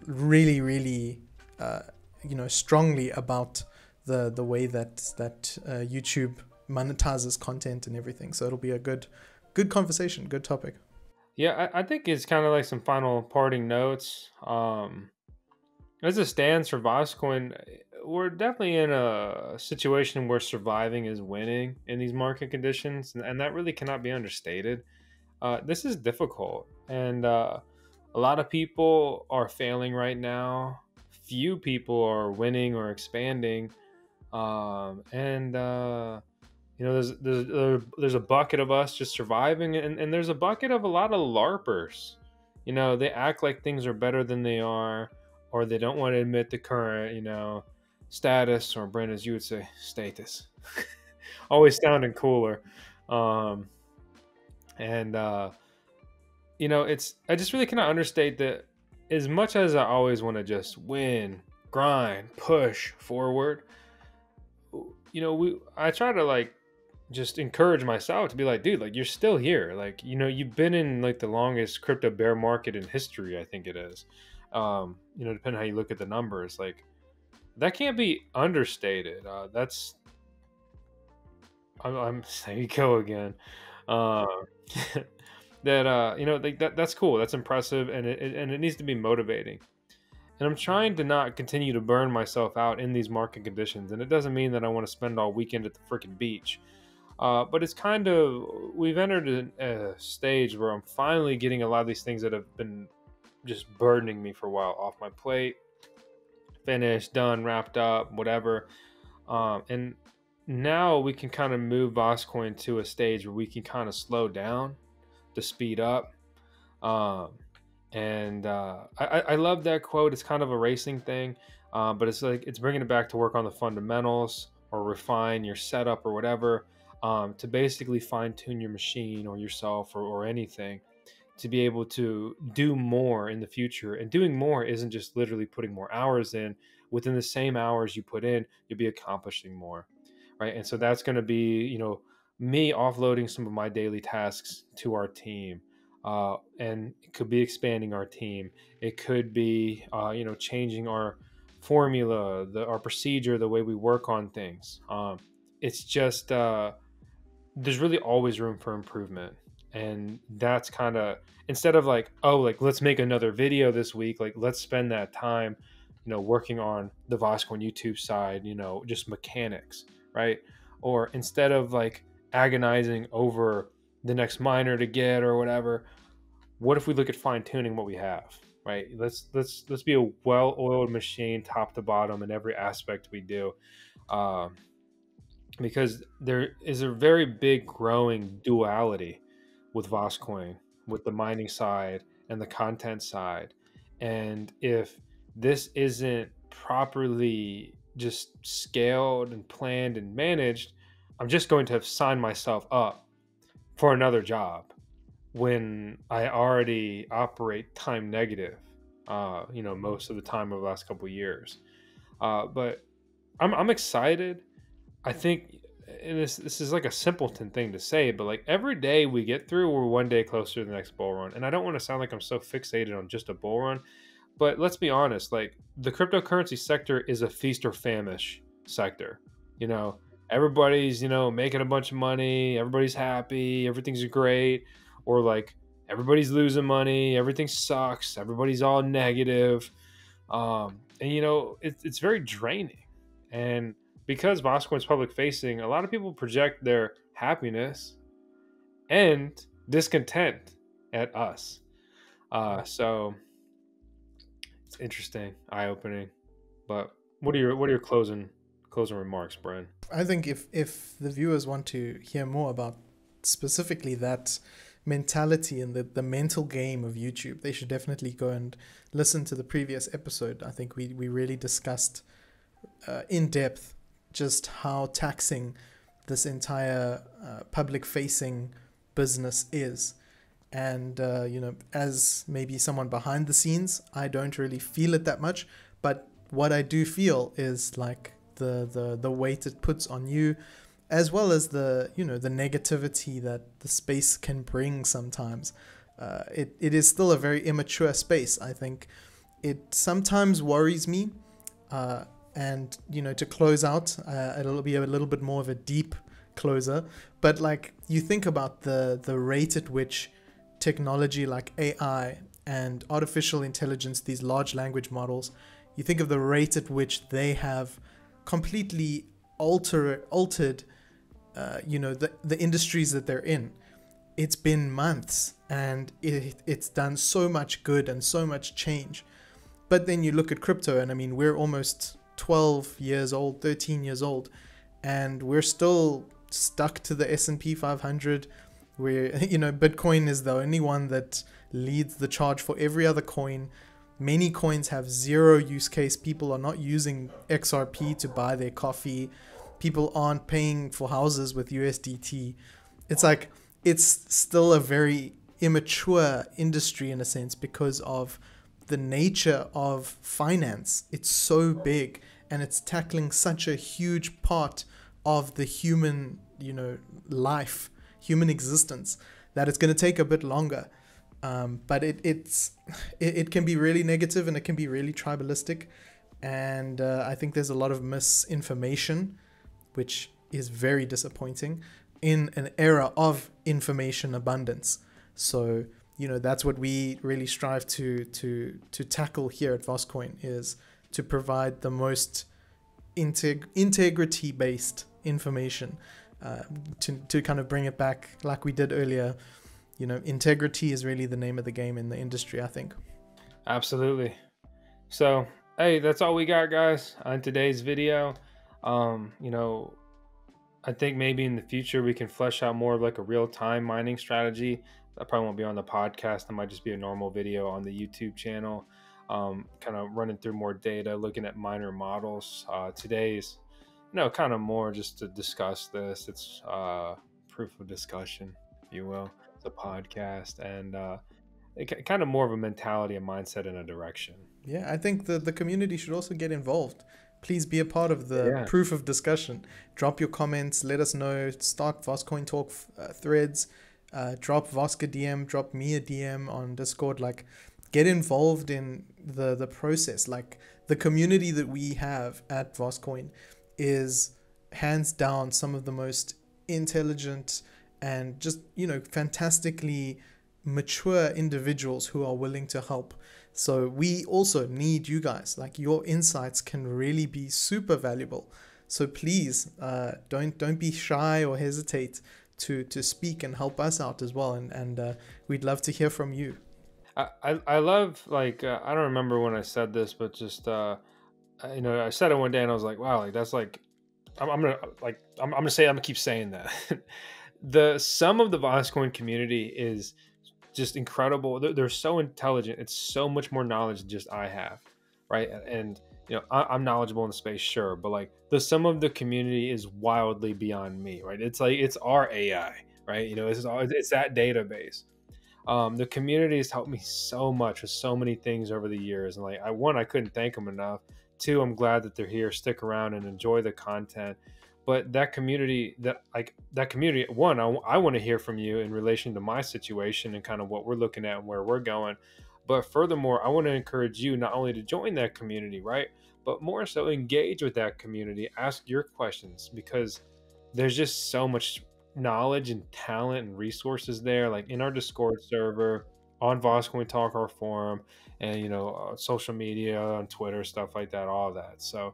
really, really, strongly about the way that YouTube monetizes content and everything. So it'll be a good conversation, good topic. Yeah, I think it's kind of like some final parting notes. As it stands for VoskCoin, we're definitely in a situation where surviving is winning in these market conditions, and that really cannot be understated. This is difficult, and a lot of people are failing right now. Few people are winning or expanding, and there's a bucket of us just surviving, and there's a bucket of a lot of larpers. They act like things are better than they are, or they don't want to admit the current status, or Brent, as you would say, status. Always sounding cooler. um and it's, I just really cannot understate that. As much as I always want to just win, grind, push forward, I try to like just encourage myself to be like, dude, like, you're still here. Like, you've been in like the longest crypto bear market in history, I think it is. Depending on how you look at the numbers, like, that can't be understated. That's I'm there you go again. Uh, that's cool. That's impressive, and it needs to be motivating. And I'm trying to not continue to burn myself out in these market conditions. And it doesn't mean that I want to spend all weekend at the freaking beach. But it's kind of, we've entered a stage where I'm finally getting a lot of these things that have been just burdening me for a while off my plate, finished, done, wrapped up, whatever. And now we can kind of move VoskCoin to a stage where we can kind of slow down to speed up. I love that quote. It's kind of a racing thing, but it's like it's bringing it back to work on the fundamentals or refine your setup or whatever, to basically fine tune your machine or yourself or anything to be able to do more in the future. And doing more isn't just literally putting more hours in. Within the same hours you put in, you'll be accomplishing more, right? And so that's going to be, me offloading some of my daily tasks to our team. And it could be expanding our team. It could be, changing our formula, our procedure, the way we work on things. It's just there's really always room for improvement, and that's kind of, instead of like, oh, like let's make another video this week, like let's spend that time, working on the VoskCoin YouTube side, just mechanics, right? Or instead of like agonizing over the next miner to get or whatever, what if we look at fine tuning what we have, right? Let's be a well-oiled machine, top to bottom, in every aspect we do. Because there is a very big growing duality with VoskCoin, with the mining side and the content side. And if this isn't properly just scaled and planned and managed, I'm just going to have signed myself up for another job when I already operate time negative, most of the time over the last couple of years. But I'm excited. I think, and this is like a simpleton thing to say, but like every day we get through, we're one day closer to the next bull run. And I don't want to sound like I'm so fixated on just a bull run, but let's be honest, like the cryptocurrency sector is a feast or famish sector. Everybody's, making a bunch of money, everybody's happy, everything's great, or like everybody's losing money, everything sucks, everybody's all negative. And it's very draining. And because VoskCoin is public facing, a lot of people project their happiness and discontent at us. So it's interesting, eye-opening. But what are your closing remarks, Brian? I think if the viewers want to hear more about specifically that mentality and the mental game of YouTube, they should definitely go and listen to the previous episode. I think we really discussed in depth just how taxing this entire public-facing business is. And, as maybe someone behind the scenes, I don't really feel it that much. But what I do feel is like the weight it puts on you, as well as the negativity that the space can bring sometimes. It is still a very immature space. I think it sometimes worries me. And, to close out, it'll be a little bit more of a deep closer. But like you think about the rate at which technology like AI and artificial intelligence, these large language models, you think of the rate at which they have completely altered, the industries that they're in. It's been months and it's done so much good and so much change. But then you look at crypto, and I mean, we're almost 12 years old, 13 years old, and we're still stuck to the S&P 500. Where Bitcoin is the only one that leads the charge for every other coin. Many coins have zero use case. People are not using XRP to buy their coffee. People aren't paying for houses with USDT. It's like, it's still a very immature industry in a sense because of the nature of finance. It's so big and it's tackling such a huge part of the human, life, human existence, that it's going to take a bit longer. But it can be really negative and it can be really tribalistic. And I think there's a lot of misinformation, which is very disappointing in an era of information abundance. So, that's what we really strive to tackle here at VoskCoin, is to provide the most integrity-based information, to kind of bring it back like we did earlier. Integrity is really the name of the game in the industry, I think. Absolutely. So, hey, that's all we got, guys, on today's video. I think maybe in the future we can flesh out more of like a real-time mining strategy. That probably won't be on the podcast. It might just be a normal video on the YouTube channel, kind of running through more data, looking at miner models. Today's, kind of more just to discuss this. It's proof of discussion, if you will. It's a podcast, and kind of more of a mentality, a mindset, and a direction. Yeah, I think the community should also get involved. Please be a part of the proof of discussion. Drop your comments. Let us know. Start VoskCoin Talk threads. Drop Vosk a DM. Drop me a DM on Discord. Like, get involved in the process. Like, the community that we have at VoskCoin is hands down some of the most intelligent and just, fantastically mature individuals who are willing to help. So we also need you guys. Like, your insights can really be super valuable. So please, don't be shy or hesitate to speak and help us out as well. And we'd love to hear from you. I love, like, I don't remember when I said this, but just I said it one day and I was like, wow, like that's like I'm gonna keep saying that. The sum of the VoskCoin community is just incredible. They're so intelligent. It's so much more knowledge than just I have, right? And I'm knowledgeable in the space, sure, but like the sum of the community is wildly beyond me, right? It's like it's our AI, right? It's that database. The community has helped me so much with so many things over the years, and like I couldn't thank them enough. Two, I'm glad that they're here, stick around and enjoy the content. But that community, one, I want to hear from you in relation to my situation and kind of what we're looking at and where we're going. But furthermore, I want to encourage you not only to join that community, right, but more so engage with that community, ask your questions, because there's just so much knowledge and talent and resources there, like in our Discord server, on VoskCoin Talk, our forum, and social media, on Twitter, stuff like that, all of that. So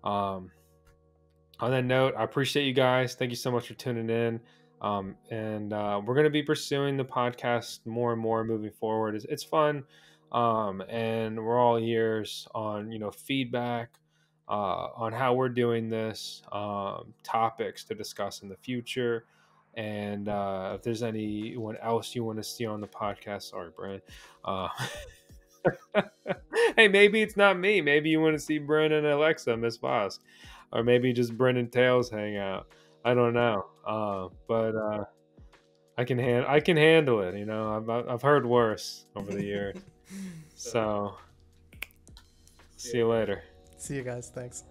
on that note, I appreciate you guys. Thank you so much for tuning in. And we're going to be pursuing the podcast more and more moving forward. It's fun. And we're all ears on, feedback, on how we're doing this, topics to discuss in the future. And if there's anyone else you want to see on the podcast, sorry, Brian. Hey, maybe it's not me. Maybe you want to see Bren and Alexa, Miss Vosk, or maybe just Bren and Tails hang out. I don't know. But I can handle it. I've heard worse over the years. So see you later. See you guys. Thanks.